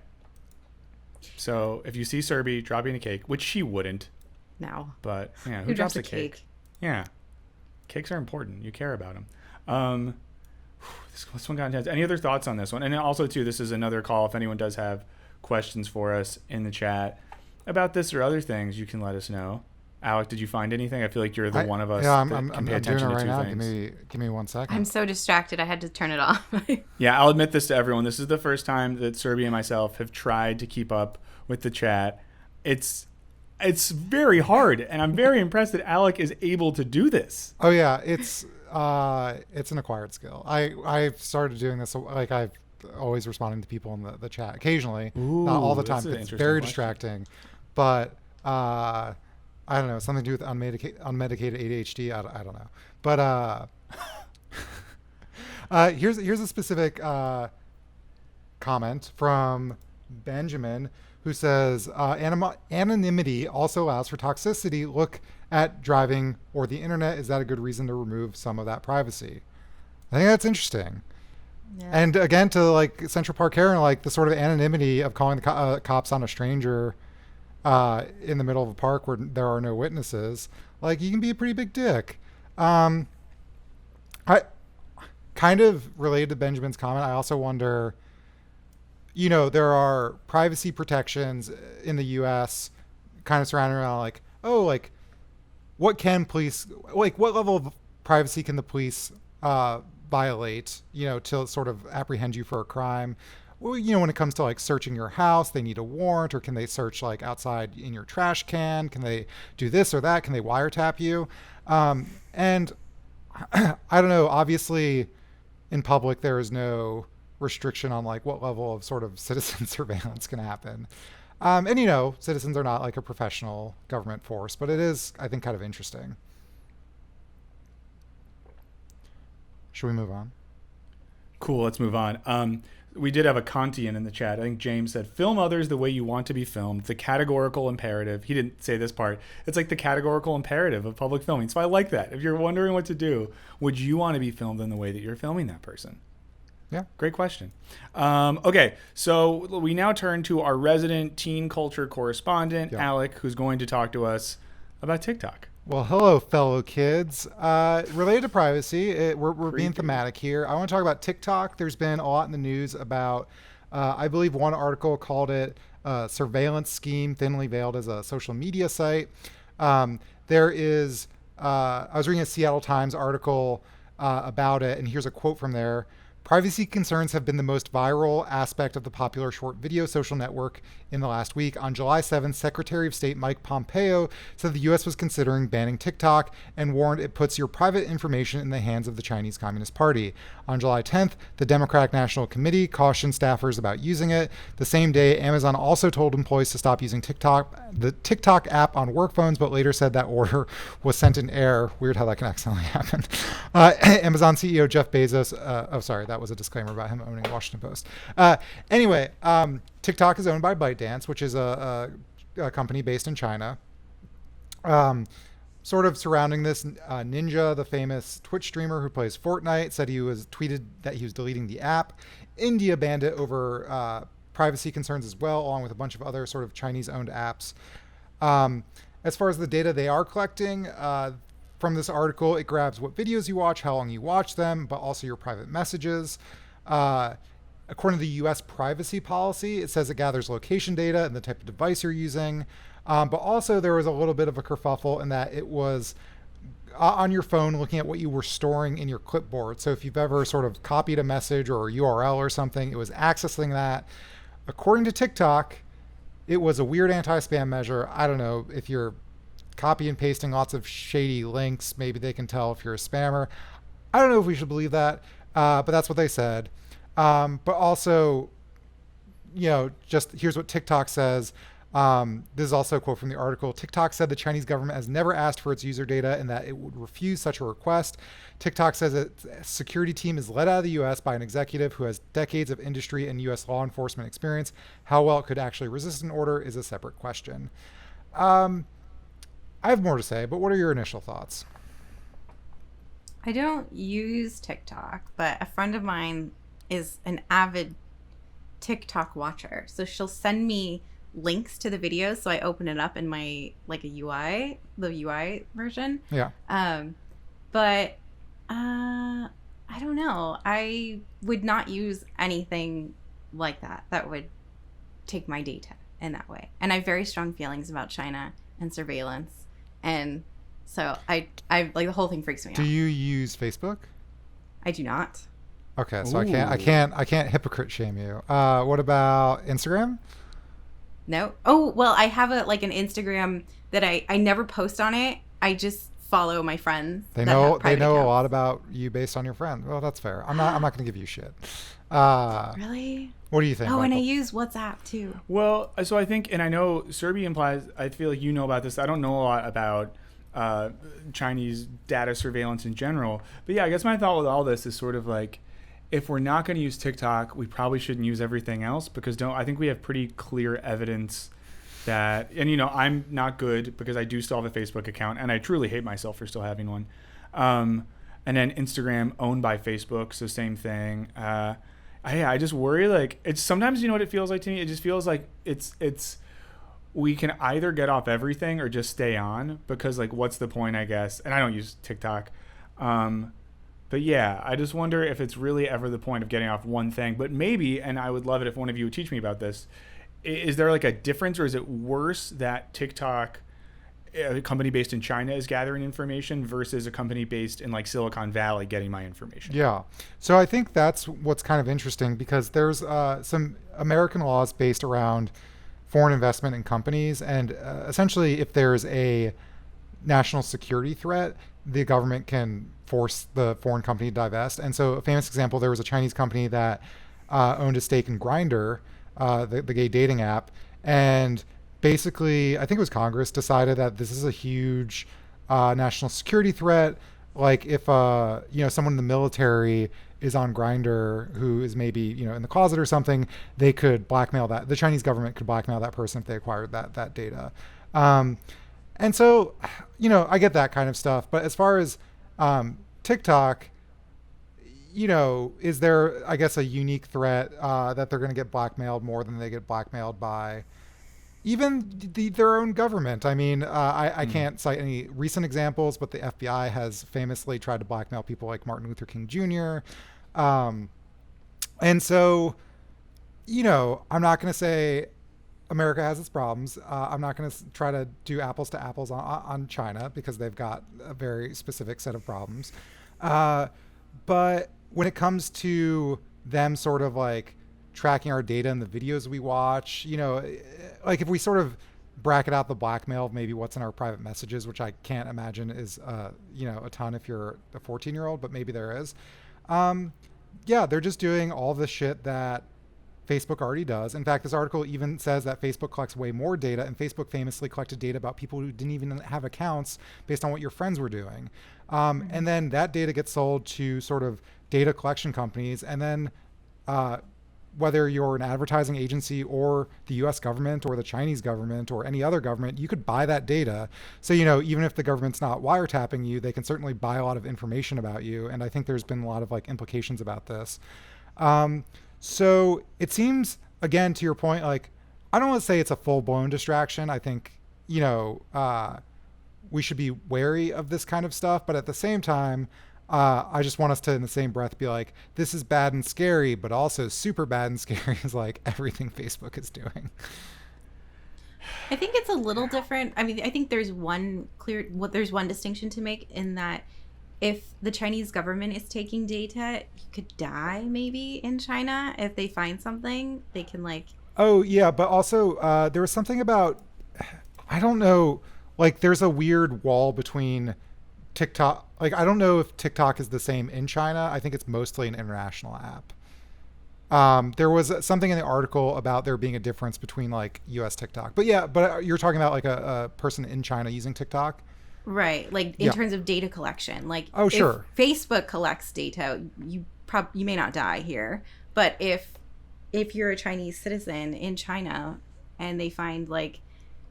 So if you see Serby dropping a cake, which she wouldn't, No. but yeah, Who drops drops a a cake? cake? Yeah, cakes are important. You care about them. This one got intense. Any other thoughts on this one? And also too, this is another call. If anyone does have questions for us in the chat about this or other things, you can let us know. Alec, did you find anything? I feel like you're the one of us that can pay I'm doing attention it to right two now. things. Give me 1 second. I'm so distracted. I had to turn it off. Yeah, I'll admit this to everyone. This is the first time that Serby and myself have tried to keep up with the chat. It's very hard, and I'm very impressed that Alec is able to do this. Oh yeah, it's an acquired skill. I've started doing this, like I've always responding to people in the chat occasionally, not all the time. It's very distracting, but I don't know, something to do with unmedicated ADHD. I don't know, but here's a specific comment from Benjamin, who says anonymity also allows for toxicity. Look at driving or the internet. Is that a good reason to remove some of that privacy? I think that's interesting. Yeah. And again, to like Central Park Karen, like the sort of anonymity of calling the cops on a stranger in the middle of a park where there are no witnesses, like you can be a pretty big dick. I kind of related to Benjamin's comment. I also wonder, there are privacy protections in the U.S. kind of surrounding around like, what level of privacy can the police violate, to sort of apprehend you for a crime? Well, when it comes to like searching your house, they need a warrant, or can they search like outside in your trash can? Can they do this or that? Can they wiretap you? And I don't know, obviously in public, there is no restriction on like what level of sort of citizen surveillance can happen. And citizens are not like a professional government force, but it is, I think, kind of interesting. Should we move on? Cool, let's move on. We did have a Kantian in the chat. I think James said, film others the way you want to be filmed. The categorical imperative. He didn't say this part. It's like the categorical imperative of public filming. So I like that. If you're wondering what to do, would you want to be filmed in the way that you're filming that person? Yeah. Great question. Okay, so we now turn to our resident teen culture correspondent, Alec, who's going to talk to us about TikTok. Well, hello, fellow kids. Related to privacy, we're being thematic here. I want to talk about TikTok. There's been a lot in the news about, I believe one article called it a surveillance scheme, thinly veiled as a social media site. There is, I was reading a Seattle Times article about it, and here's a quote from there. Privacy concerns have been the most viral aspect of the popular short video social network in the last week. On July 7th, Secretary of State Mike Pompeo said the U.S. was considering banning TikTok and warned it puts your private information in the hands of the Chinese Communist Party. On July 10th, the Democratic National Committee cautioned staffers about using it. The same day, Amazon also told employees to stop using the TikTok app on work phones, but later said that order was sent in error. Weird how that can accidentally happen. Amazon CEO Jeff Bezos, that was a disclaimer about him owning Washington Post. Anyway, TikTok is owned by ByteDance, which is a company based in China. Sort of surrounding this, Ninja, the famous Twitch streamer who plays Fortnite, said he was tweeted that he was deleting the app. India banned it over privacy concerns as well, along with a bunch of other sort of Chinese-owned apps. As far as the data they are collecting, from this article, it grabs what videos you watch, how long you watch them, but also your private messages. According to the U.S. privacy policy, it says it gathers location data and the type of device you're using. But also there was a little bit of a kerfuffle in that it was on your phone looking at what you were storing in your clipboard. So if you've ever sort of copied a message or a URL or something, it was accessing that. According to TikTok, it was a weird anti-spam measure. I don't know if you're copy and pasting lots of shady links, maybe they can tell if you're a spammer. I don't know if we should believe that, but that's what they said. But also, just here's what TikTok says. This is also a quote from the article. TikTok said the Chinese government has never asked for its user data and that it would refuse such a request. TikTok says its security team is led out of the U.S. by an executive who has decades of industry and U.S. law enforcement experience. How well it could actually resist an order is a separate question. I have more to say, but what are your initial thoughts? I don't use TikTok, but a friend of mine is an avid TikTok watcher. So she'll send me links to the videos, so I open it up in my the UI version. Yeah. But I don't know. I would not use anything like that that would take my data in that way. And I have very strong feelings about China and surveillance. And so I like the whole thing freaks me out. Do you use Facebook? I do not. Okay, so I can't hypocrite shame you. What about Instagram? No. Oh, well, I have an Instagram that I never post on it. I just follow my friends. They know a lot about you based on your friends. Well, that's fair. I'm not going to give you shit. Really? What do you think? Oh, Michael? and I use WhatsApp too. Well, so I think, and I know Serbi implies, I feel like you know about this. I don't know a lot about Chinese data surveillance in general. But yeah, I guess my thought with all this is sort of like, if we're not going to use TikTok, we probably shouldn't use everything else, because I think we have pretty clear evidence that, and I'm not good because I do still have a Facebook account and I truly hate myself for still having one. And then Instagram owned by Facebook, so same thing. I just worry, like, it's sometimes, what it feels like to me? It just feels like it's we can either get off everything or just stay on, because like, what's the point, I guess? And I don't use TikTok. But yeah, I just wonder if it's really ever the point of getting off one thing. But maybe, and I would love it if one of you would teach me about this, is there like a difference, or is it worse that TikTok, a company based in China, is gathering information versus a company based in like Silicon Valley getting my information? Yeah. So I think that's what's kind of interesting, because there's some American laws based around foreign investment in companies. And essentially, if there's a national security threat, the government can force the foreign company to divest. And so a famous example, there was a Chinese company that owned a stake in Grindr, the gay dating app, and basically, I think it was Congress decided that this is a huge national security threat. Like if someone in the military is on Grindr who is maybe in the closet or something, they could blackmail that. The Chinese government could blackmail that person if they acquired that data. And so, I get that kind of stuff. But as far as TikTok, is there, I guess, a unique threat that they're going to get blackmailed more than they get blackmailed by even their own government? I mean, I can't cite any recent examples, but the FBI has famously tried to blackmail people like Martin Luther King Jr. And so, I'm not going to say America has its problems. I'm not going to try to do apples to apples on China because they've got a very specific set of problems. But when it comes to them sort of like tracking our data and the videos we watch, like if we sort of bracket out the blackmail of maybe what's in our private messages, which I can't imagine is, a ton if you're a 14-year-old, but maybe there is. They're just doing all the shit that Facebook already does. In fact, this article even says that Facebook collects way more data, and Facebook famously collected data about people who didn't even have accounts based on what your friends were doing. And then that data gets sold to sort of data collection companies, and then whether you're an advertising agency or the US government or the Chinese government or any other government, you could buy that data. So, even if the government's not wiretapping you, they can certainly buy a lot of information about you. And I think there's been a lot of like implications about this. So it seems, again, to your point, like, I don't want to say it's a full blown distraction. I think, we should be wary of this kind of stuff. But at the same time, I just want us to, in the same breath, be like, this is bad and scary, but also super bad and scary is like everything Facebook is doing. I think it's a little different. I mean, I think there's one distinction to make in that if the Chinese government is taking data, you could die maybe in China. If they find something, they can like... Oh, yeah. But also there was something about, I don't know, like there's a weird wall between TikTok. Like, I don't know if TikTok is the same in China. I think it's mostly an international app. There was something in the article about there being a difference between like US TikTok. But yeah, you're talking about like a person in China using TikTok? Right. Like in terms of data collection. Like, oh, sure. If Facebook collects data, you may not die here. But if you're a Chinese citizen in China and they find like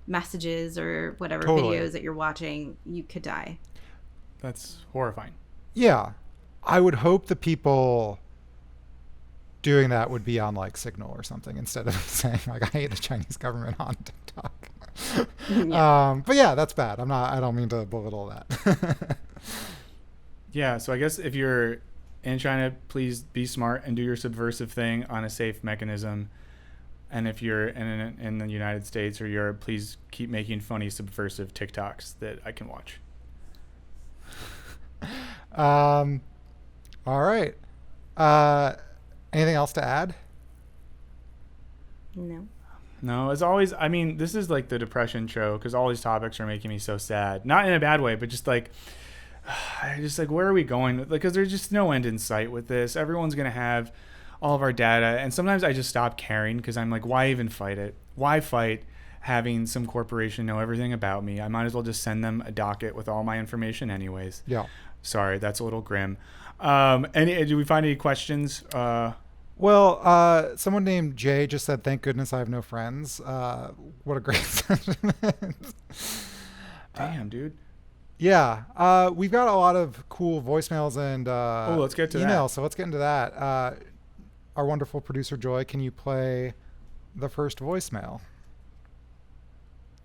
messages or whatever videos that you're watching, you could die. That's horrifying. Yeah. I would hope the people doing that would be on like Signal or something instead of saying like, I hate the Chinese government on TikTok. Yeah. But yeah, that's bad. I don't mean to belittle that. Yeah. So I guess if you're in China, please be smart and do your subversive thing on a safe mechanism. And if you're in the United States or Europe, please keep making funny subversive TikToks that I can watch. All right. Anything else to add? No, as always, I mean, this is like the depression show because all these topics are making me so sad. Not in a bad way, but just like where are we going? Because there's just no end in sight with this. Everyone's going to have all of our data. And sometimes I just stop caring because I'm like, why even fight it? Why fight having some corporation know everything about me? I might as well just send them a docket with all my information anyways. Yeah. Sorry, that's a little grim. Do we find any questions? Well, someone named Jay just said, thank goodness I have no friends. What a great sentiment. Damn, dude. Yeah. We've got a lot of cool voicemails and let's get to emails. that. So let's get into that. Our wonderful producer, Joy, can you play the first voicemail?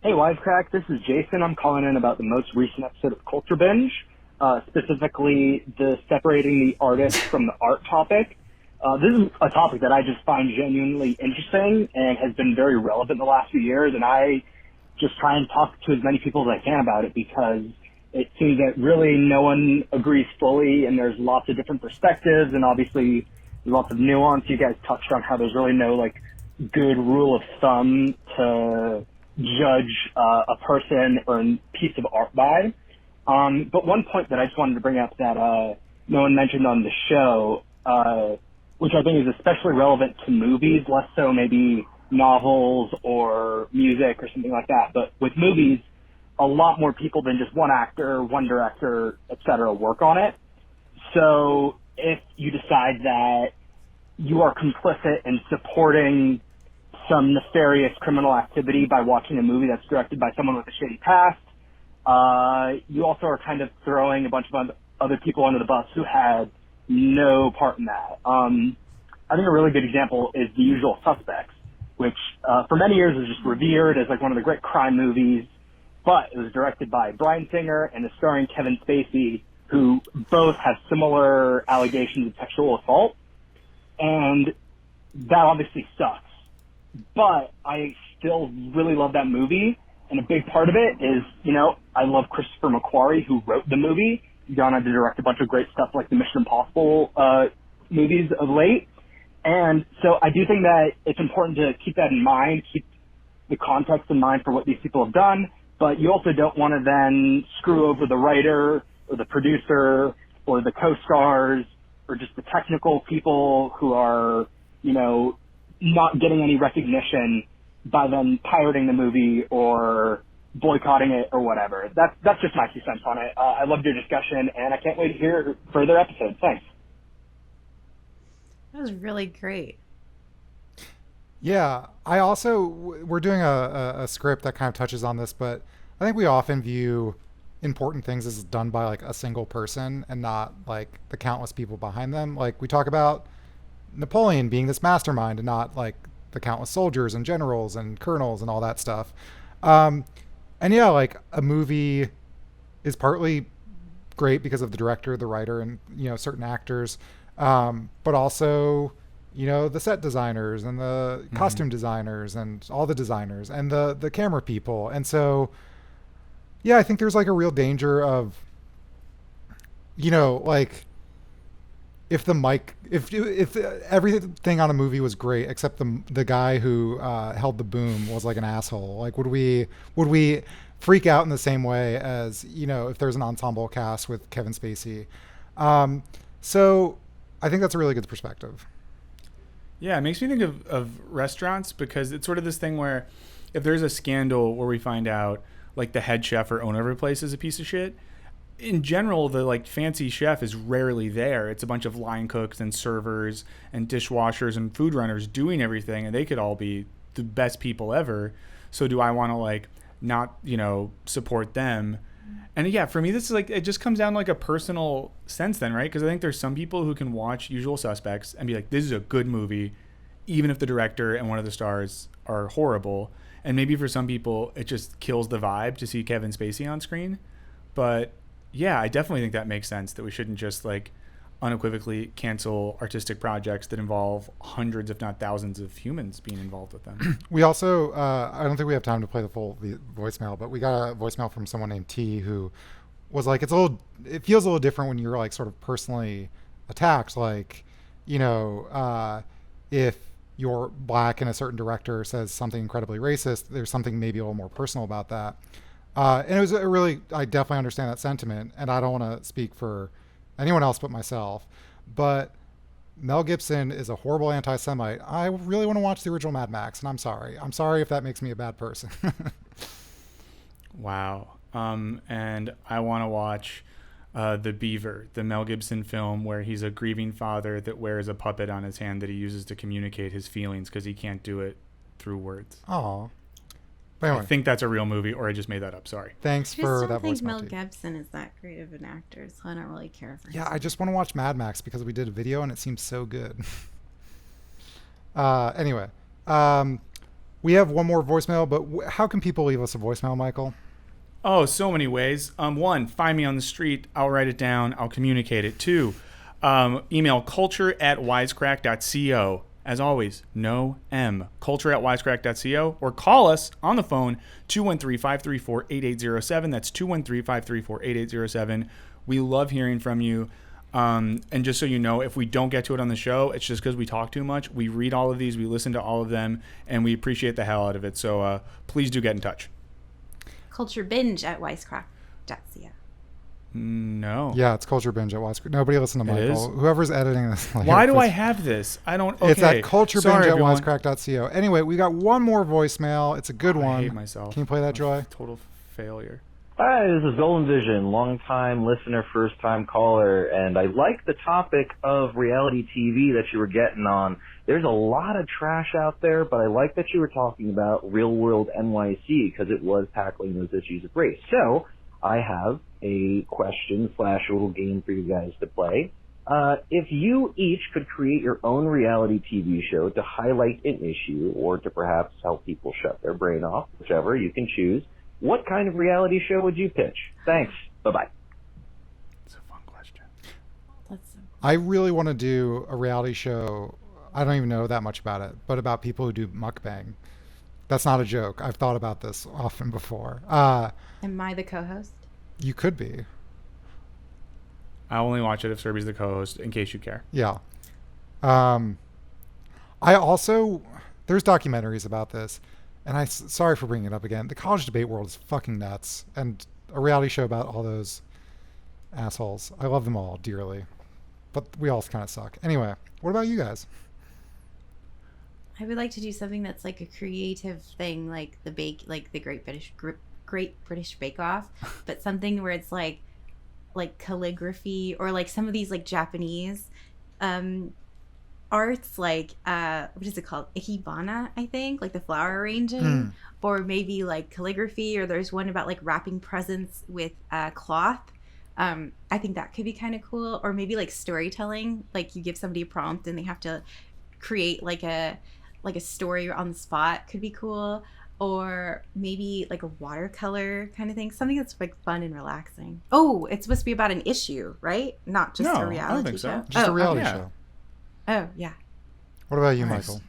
Hey, Wisecrack. This is Jason. I'm calling in about the most recent episode of Culture Binge, specifically the separating the artist from the art topic. This is a topic that I just find genuinely interesting and has been very relevant the last few years, and I just try and talk to as many people as I can about it because it seems that really no one agrees fully, and there's lots of different perspectives, and obviously there's lots of nuance. You guys touched on how there's really no, like, good rule of thumb to judge a person or a piece of art by. But one point that I just wanted to bring up that no one mentioned on the show, which I think is especially relevant to movies, less so maybe novels or music or something like that. But with movies, a lot more people than just one actor, one director, etc. work on it. So if you decide that you are complicit in supporting some nefarious criminal activity by watching a movie that's directed by someone with a shady past, you also are kind of throwing a bunch of other people under the bus who had no part in that. I think a really good example is The Usual Suspects, which for many years was just revered as like one of the great crime movies, but it was directed by Bryan Singer and is starring Kevin Spacey, who both have similar allegations of sexual assault, and that obviously sucks. But I still really love that movie, and a big part of it is, you know, I love Christopher McQuarrie, who wrote the movie. He's gone on to direct a bunch of great stuff like the Mission Impossible movies of late. And so I do think that it's important to keep that in mind, keep the context in mind for what these people have done, but you also don't want to then screw over the writer or the producer or the co-stars or just the technical people who are, you know, not getting any recognition by then pirating the movie or boycotting it or whatever. That's just my 2 cents on it. I loved your discussion, and I can't wait to hear further episodes. Thanks. That was really great. Yeah, I also, we're doing a script that kind of touches on this, but I think we often view important things as done by like a single person and not like the countless people behind them. Like we talk about Napoleon being this mastermind and not like the countless soldiers and generals and colonels and all that stuff. And yeah, like a movie is partly great because of the director, the writer, and, you know, certain actors. But also, you know, the set designers and the costume designers and all the designers and the camera people. And so, yeah, I think there's like a real danger of, you know, like if everything on a movie was great except the guy who held the boom was like an asshole, like would we freak out in the same way as, you know, if there's an ensemble cast with Kevin Spacey? So I think that's a really good perspective. Yeah, it makes me think of restaurants, because it's sort of this thing where if there's a scandal where we find out like the head chef or owner of a place is a piece of shit, in general, the like fancy chef is rarely there. It's a bunch of line cooks and servers and dishwashers and food runners doing everything, and they could all be the best people ever. So do I want to like not, you know, support them? And yeah, for me, this is like, it just comes down to like a personal sense then, right? Because I think there's some people who can watch Usual Suspects and be like, this is a good movie, even if the director and one of the stars are horrible. And maybe for some people, it just kills the vibe to see Kevin Spacey on screen. But yeah, I definitely think that makes sense, that we shouldn't just like unequivocally cancel artistic projects that involve hundreds, if not thousands, of humans being involved with them. We also, I don't think we have time to play the full voicemail, but we got a voicemail from someone named T who was like, it feels a little different when you're like sort of personally attacked. Like, you know, if you're black and a certain director says something incredibly racist, there's something maybe a little more personal about that. And it was I definitely understand that sentiment, and I don't want to speak for anyone else but myself, but Mel Gibson is a horrible anti-Semite. I really want to watch the original Mad Max, and I'm sorry if that makes me a bad person. Wow. And I want to watch The Beaver, the Mel Gibson film where he's a grieving father that wears a puppet on his hand that he uses to communicate his feelings because he can't do it through words. Oh. Anyway, I think that's a real movie, or I just made that up. Sorry. Thanks for that voicemail. I think Mel Gibson is that great of an actor, so I don't really care for him. Yeah, I just want to watch Mad Max because we did a video and it seems so good. Anyway, we have one more voicemail, but how can people leave us a voicemail, Michael? Oh, so many ways. One, find me on the street. I'll write it down. I'll communicate it. Two, email culture@wisecrack.co. As always, no M. culture@wisecrack.co, or call us on the phone, 213-534-8807. That's 213-534-8807. We love hearing from you. And just so you know, if we don't get to it on the show, it's just because we talk too much. We read all of these, we listen to all of them, and we appreciate the hell out of it. So please do get in touch. Culture Binge at wisecrack.co. No. Yeah, it's Culture Binge at Wisecrack. Nobody listen to It Michael. is? Whoever's editing this. Why do I have this? I don't. Okay. It's at Culture Binge Sorry, at everyone. wisecrack.co. Anyway, we got one more voicemail. It's a good one. I hate myself. Can you play that, Joy? Total failure. Hi, this is Golden Vision, long-time listener, first-time caller, and I like the topic of reality TV that you were getting on. There's a lot of trash out there, but I like that you were talking about real-world NYC because it was tackling those issues of race. So I have a question / a little game for you guys to play. If you each could create your own reality TV show to highlight an issue or to perhaps help people shut their brain off, whichever you can choose, what kind of reality show would you pitch? Thanks. Bye-bye. It's a fun question. I really want to do a reality show. I don't even know that much about it, but about people who do mukbang. That's not a joke. I've thought about this often before. Am I the co-host? You could be. I only watch it if Serby's the co-host, in case you care. Yeah. I also, there's documentaries about this, and sorry for bringing it up again. The college debate world is fucking nuts, and a reality show about all those assholes. I love them all dearly, but we all kind of suck. Anyway, what about you guys? I would like to do something that's like a creative thing, like the Great British Bake Off, but something where it's like calligraphy or like some of these like Japanese arts, like what is it called, ikebana, I think, like the flower arranging, or maybe like calligraphy, or there's one about like wrapping presents with cloth. I think that could be kind of cool. Or maybe like storytelling, like you give somebody a prompt and they have to create like a story on the spot, could be cool. Or maybe like a watercolor kind of thing, something that's like fun and relaxing. Oh, it's supposed to be about an issue, right? Not just a reality I don't think show. so. Just a reality yeah. show. Oh, yeah. What about you, Nice. Michael?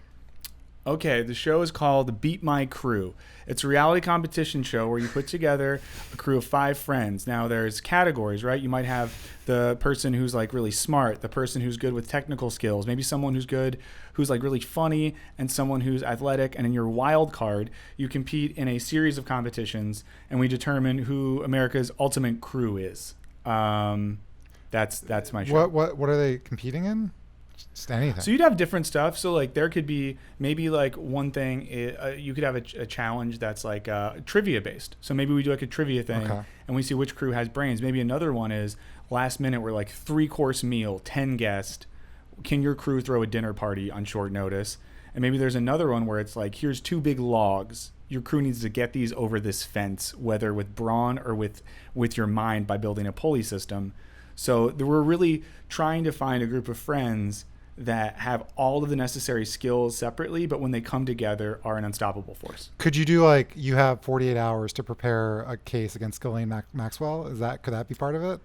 Okay, the show is called Beat My Crew. It's a reality competition show where you put together a crew of 5 friends. Now, there's categories, right? You might have the person who's like really smart, the person who's good with technical skills, maybe someone who's like really funny, and someone who's athletic. And in your wild card, you compete in a series of competitions, and we determine who America's ultimate crew is. That's my show. What are they competing in? Just anything. So you'd have different stuff. So like there could be maybe like one thing, you could have a challenge that's like trivia based. So maybe we do like a trivia thing and we see which crew has brains. Maybe another one is last minute, we're like 3-course meal, 10 guests. Can your crew throw a dinner party on short notice? And maybe there's another one where it's like, here's 2 big logs. Your crew needs to get these over this fence, whether with brawn or with your mind by building a pulley system. So we're really trying to find a group of friends that have all of the necessary skills separately, but when they come together are an unstoppable force. Could you do like, you have 48 hours to prepare a case against Ghislaine Maxwell? Could that be part of it?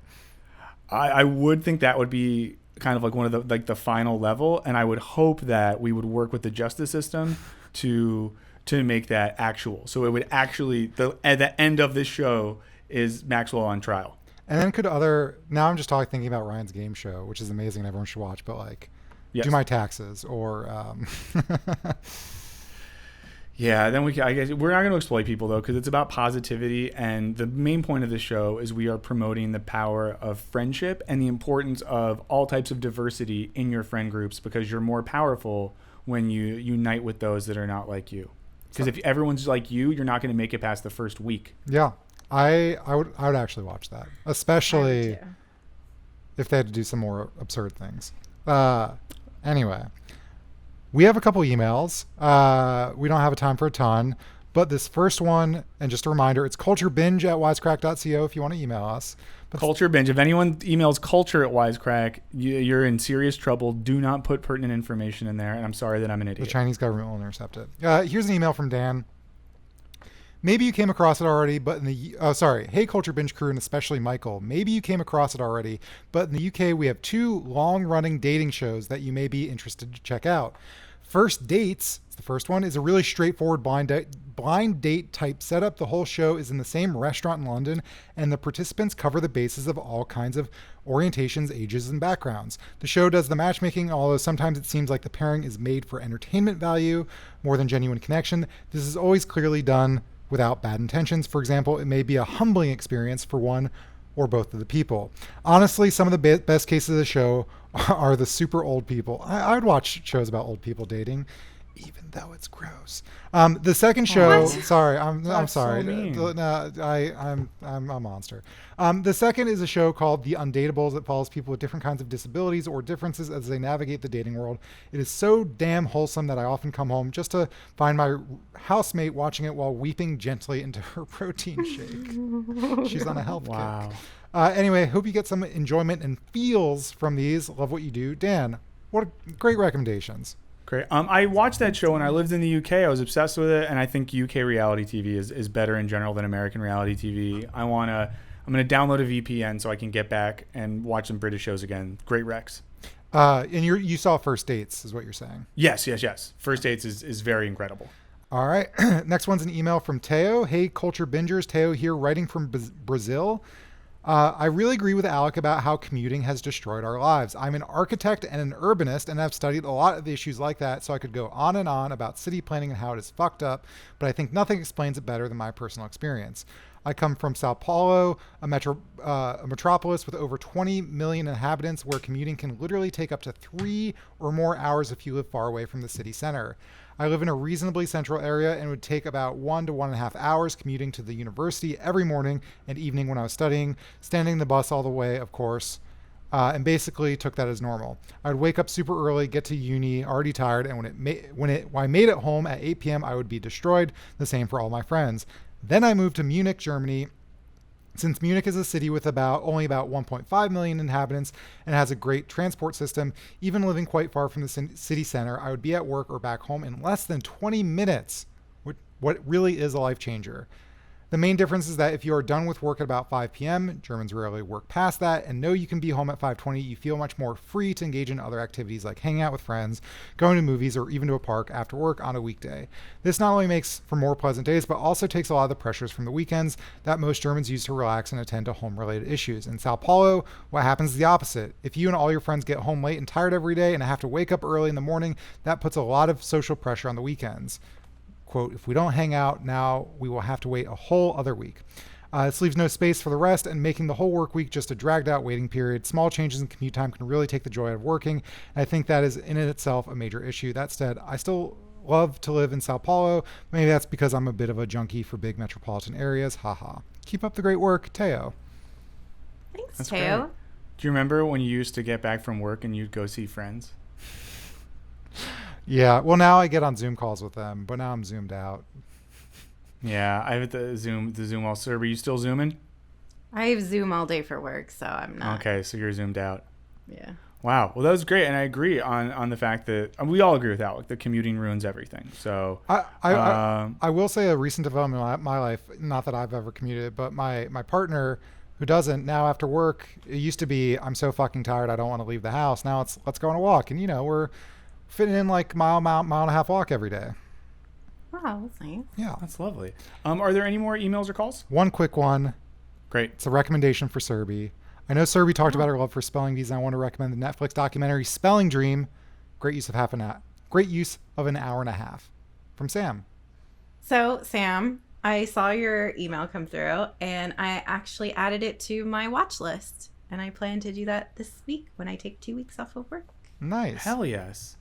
I would think that would be kind of like one of the final level, and I would hope that we would work with the justice system to make that actual. So it would actually, at the end of this show is Maxwell on trial. And then now I'm just thinking about Ryan's game show, which is amazing and everyone should watch, but like, Yes. do my taxes or Yeah, then I guess we're not going to exploit people though, because it's about positivity, and the main point of the show is we are promoting the power of friendship and the importance of all types of diversity in your friend groups, because you're more powerful when you unite with those that are not like you. Because if everyone's like you, you're not going to make it past the first week. Yeah, I would actually watch that, especially if they had to do some more absurd things. Anyway, we have a couple emails. We don't have a time for a ton, but this first one, and just a reminder, it's culturebinge@wisecrack.co if you want to email us. But Culture Binge. If anyone emails culture at Wisecrack, you're in serious trouble. Do not put pertinent information in there, and I'm sorry that I'm an idiot. the Chinese government will intercept it. Here's an email from Dan. Maybe you came across it already, but hey, Culture Binge crew, and especially Michael. Maybe you came across it already, but in the UK, we have 2 long-running dating shows that you may be interested to check out. First Dates, the first one, is a really straightforward blind date type setup. The whole show is in the same restaurant in London, and the participants cover the bases of all kinds of orientations, ages, and backgrounds. The show does the matchmaking, although sometimes it seems like the pairing is made for entertainment value more than genuine connection. This is always clearly done without bad intentions. For example, it may be a humbling experience for one or both of the people. Honestly, some of the best cases of the show are the super old people. I would watch shows about old people dating, even though it's gross. The second show, What? sorry, I'm That's sorry. so mean. No, I'm a monster. The second is a show called The Undateables that follows people with different kinds of disabilities or differences as they navigate the dating world. It is so damn wholesome that I often come home just to find my housemate watching it while weeping gently into her protein shake. She's on a health Wow. kick. Anyway, hope you get some enjoyment and feels from these. Love what you do. Dan, what great recommendations. Great. I watched that show when I lived in the UK. I was obsessed with it, and I think UK reality TV is better in general than American reality TV. I'm gonna download a VPN so I can get back and watch some British shows again. Great recs. And you saw First Dates, is what you're saying. Yes. First Dates is very incredible. All right. Next one's an email from Teo. Hey, Culture Bingers. Teo here, writing from Brazil. I really agree with Alec about how commuting has destroyed our lives. I'm an architect and an urbanist, and I've studied a lot of the issues like that, so I could go on and on about city planning and how it is fucked up, but I think nothing explains it better than my personal experience. I come from Sao Paulo, a metropolis with over 20 million inhabitants, where commuting can literally take up to 3 or more hours if you live far away from the city center. I live in a reasonably central area and would take about 1 to 1.5 hours commuting to the university every morning and evening when I was studying, standing the bus all the way, of course, and basically took that as normal. I would wake up super early, get to uni, already tired, and when I made it home at 8 p.m., I would be destroyed. The same for all my friends. Then I moved to Munich, Germany. Since Munich is a city with only about 1.5 million inhabitants and has a great transport system, even living quite far from the city center, I would be at work or back home in less than 20 minutes, what really is a life changer. The main difference is that if you are done with work at about 5 p.m., Germans rarely work past that, and know you can be home at 5:20, you feel much more free to engage in other activities like hanging out with friends, going to movies, or even to a park after work on a weekday. This not only makes for more pleasant days, but also takes a lot of the pressures from the weekends that most Germans use to relax and attend to home-related issues. In Sao Paulo, what happens is the opposite. If you and all your friends get home late and tired every day and have to wake up early in the morning, that puts a lot of social pressure on the weekends. Quote, if we don't hang out now, we will have to wait a whole other week. This leaves no space for the rest and making the whole work week just a dragged out waiting period. Small changes in commute time can really take the joy out of working. And I think that is in itself a major issue. That said, I still love to live in Sao Paulo. Maybe that's because I'm a bit of a junkie for big metropolitan areas. Haha. Keep up the great work, Teo. Thanks, That's Teo. great. Do you remember when you used to get back from work and you'd go see friends? Yeah, well, now I get on Zoom calls with them, but now I'm zoomed out. Yeah, I have the Zoom all server. You still zooming? I have Zoom all day for work, so I'm not. Okay, so you're zoomed out. Yeah. Wow. Well, that was great, and I agree on the fact that we all agree with Alec that commuting ruins everything. So I will say a recent development in my life, not that I've ever commuted, but my partner who doesn't now after work, it used to be, I'm so fucking tired, I don't want to leave the house. Now it's, let's go on a walk. And, we're fitting in like mile and a half walk every day. Wow, that's nice. Yeah. that's lovely. Are there any more emails or calls? One quick one. Great. It's a recommendation for Serby. I know Serby talked about her love for spelling bees, and I want to recommend the Netflix documentary Spelling Dream. Great use of an hour and a half. From Sam. So, Sam, I saw your email come through, and I actually added it to my watch list. And I plan to do that this week when I take 2 weeks off of work. Nice. Hell yes.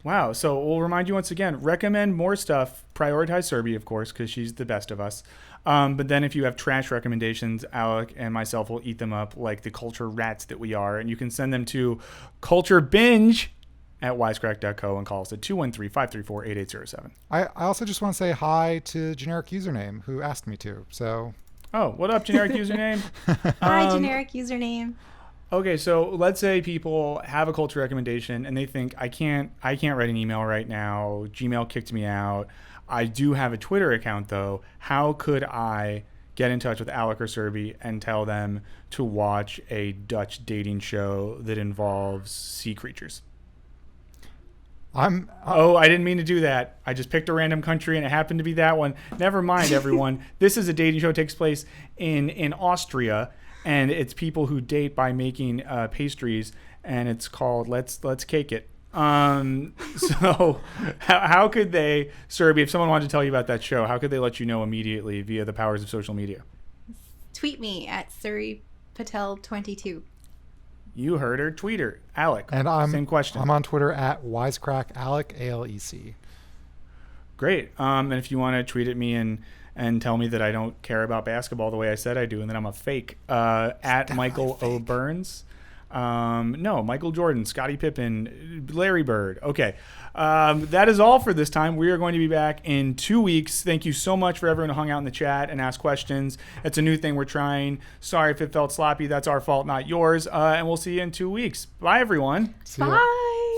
Wow. So we'll remind you once again, recommend more stuff. Prioritize Serby, of course, because she's the best of us. But then if you have trash recommendations, Alec and myself will eat them up like the culture rats that we are. And you can send them to Culture Binge at wisecrack.co and call us at 213-534-8807. I also just want to say hi to generic username who asked me to. So. Oh, what up, generic username? Hi, generic username. Okay, so let's say people have a culture recommendation and they think I can't write an email right now. Gmail kicked me out. I do have a Twitter account though. How could I get in touch with Alec or Serby and tell them to watch a Dutch dating show that involves sea creatures? I didn't mean to do that. I just picked a random country and it happened to be that one. Never mind, everyone. This is a dating show that takes place in Austria. And it's people who date by making pastries, and it's called Let's Cake It. So how could they, Serby, if someone wanted to tell you about that show, how could they let you know immediately via the powers of social media? Tweet me at Surrey Patel 22. You heard her. Tweet her. Alec. And same question. I'm on Twitter at Wisecrack Alec, ALEC. Great. And if you want to tweet at me and tell me that I don't care about basketball the way I said I do, and that I'm a fake, at Michael O. Burns. No, Michael Jordan, Scottie Pippen, Larry Bird. Okay. That is all for this time. We are going to be back in 2 weeks. Thank you so much for everyone who hung out in the chat and asked questions. It's a new thing we're trying. Sorry if it felt sloppy. That's our fault, not yours. And we'll see you in 2 weeks. Bye, everyone. See ya. Bye.